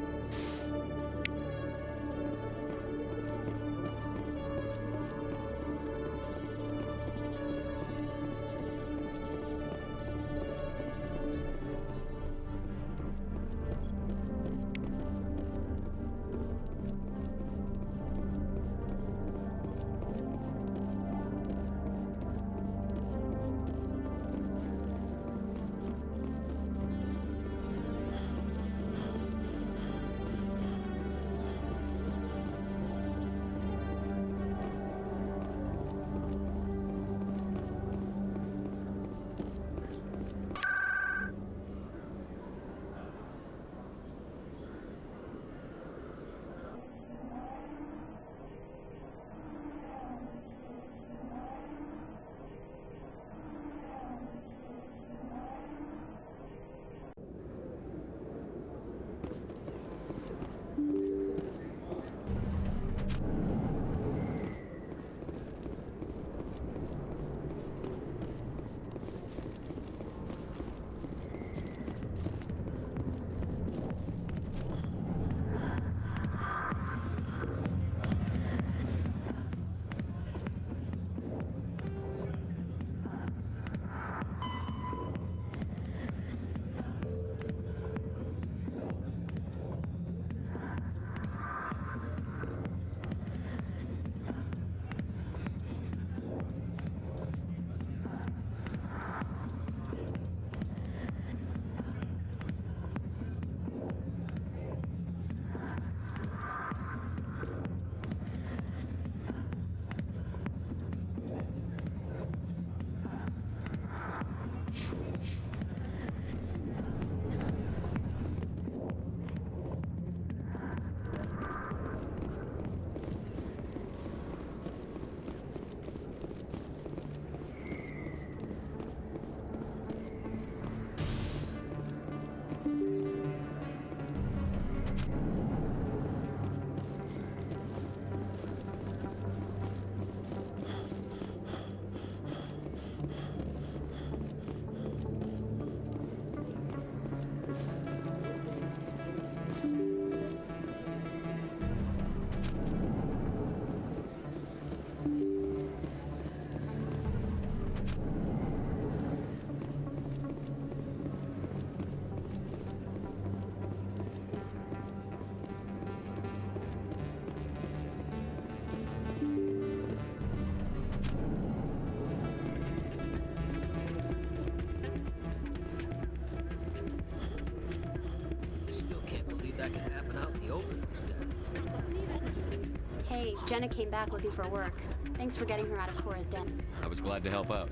Hey, Jenna came back looking for work. Thanks for getting her out of Cora's den. I was glad to help out.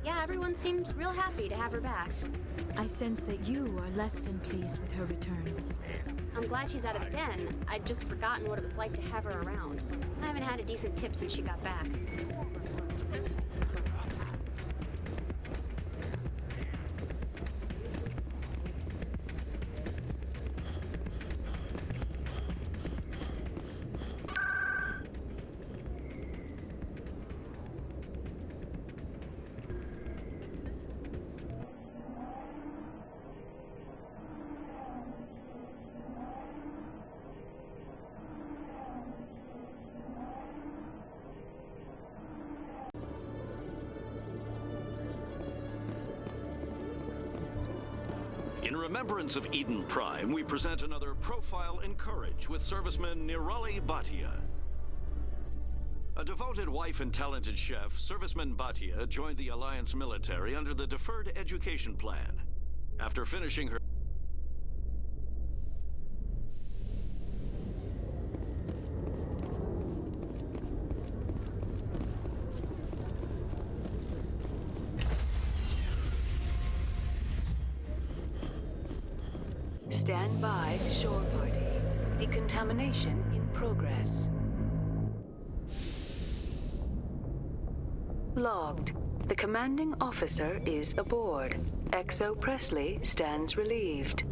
Yeah, everyone seems real happy to have her back. I sense that you are less than pleased with her return. I'm glad she's out of the den. I'd just forgotten what it was like to have her around. I haven't had a decent tip since she got back. In remembrance of Eden Prime, we present another Profile in Courage with serviceman Nirali Bhatia. A devoted wife and talented chef, serviceman Bhatia joined the Alliance military under the Deferred Education Plan. After finishing her Stand by, shore party. Decontamination in progress. Logged. The commanding officer is aboard. XO Presley stands relieved.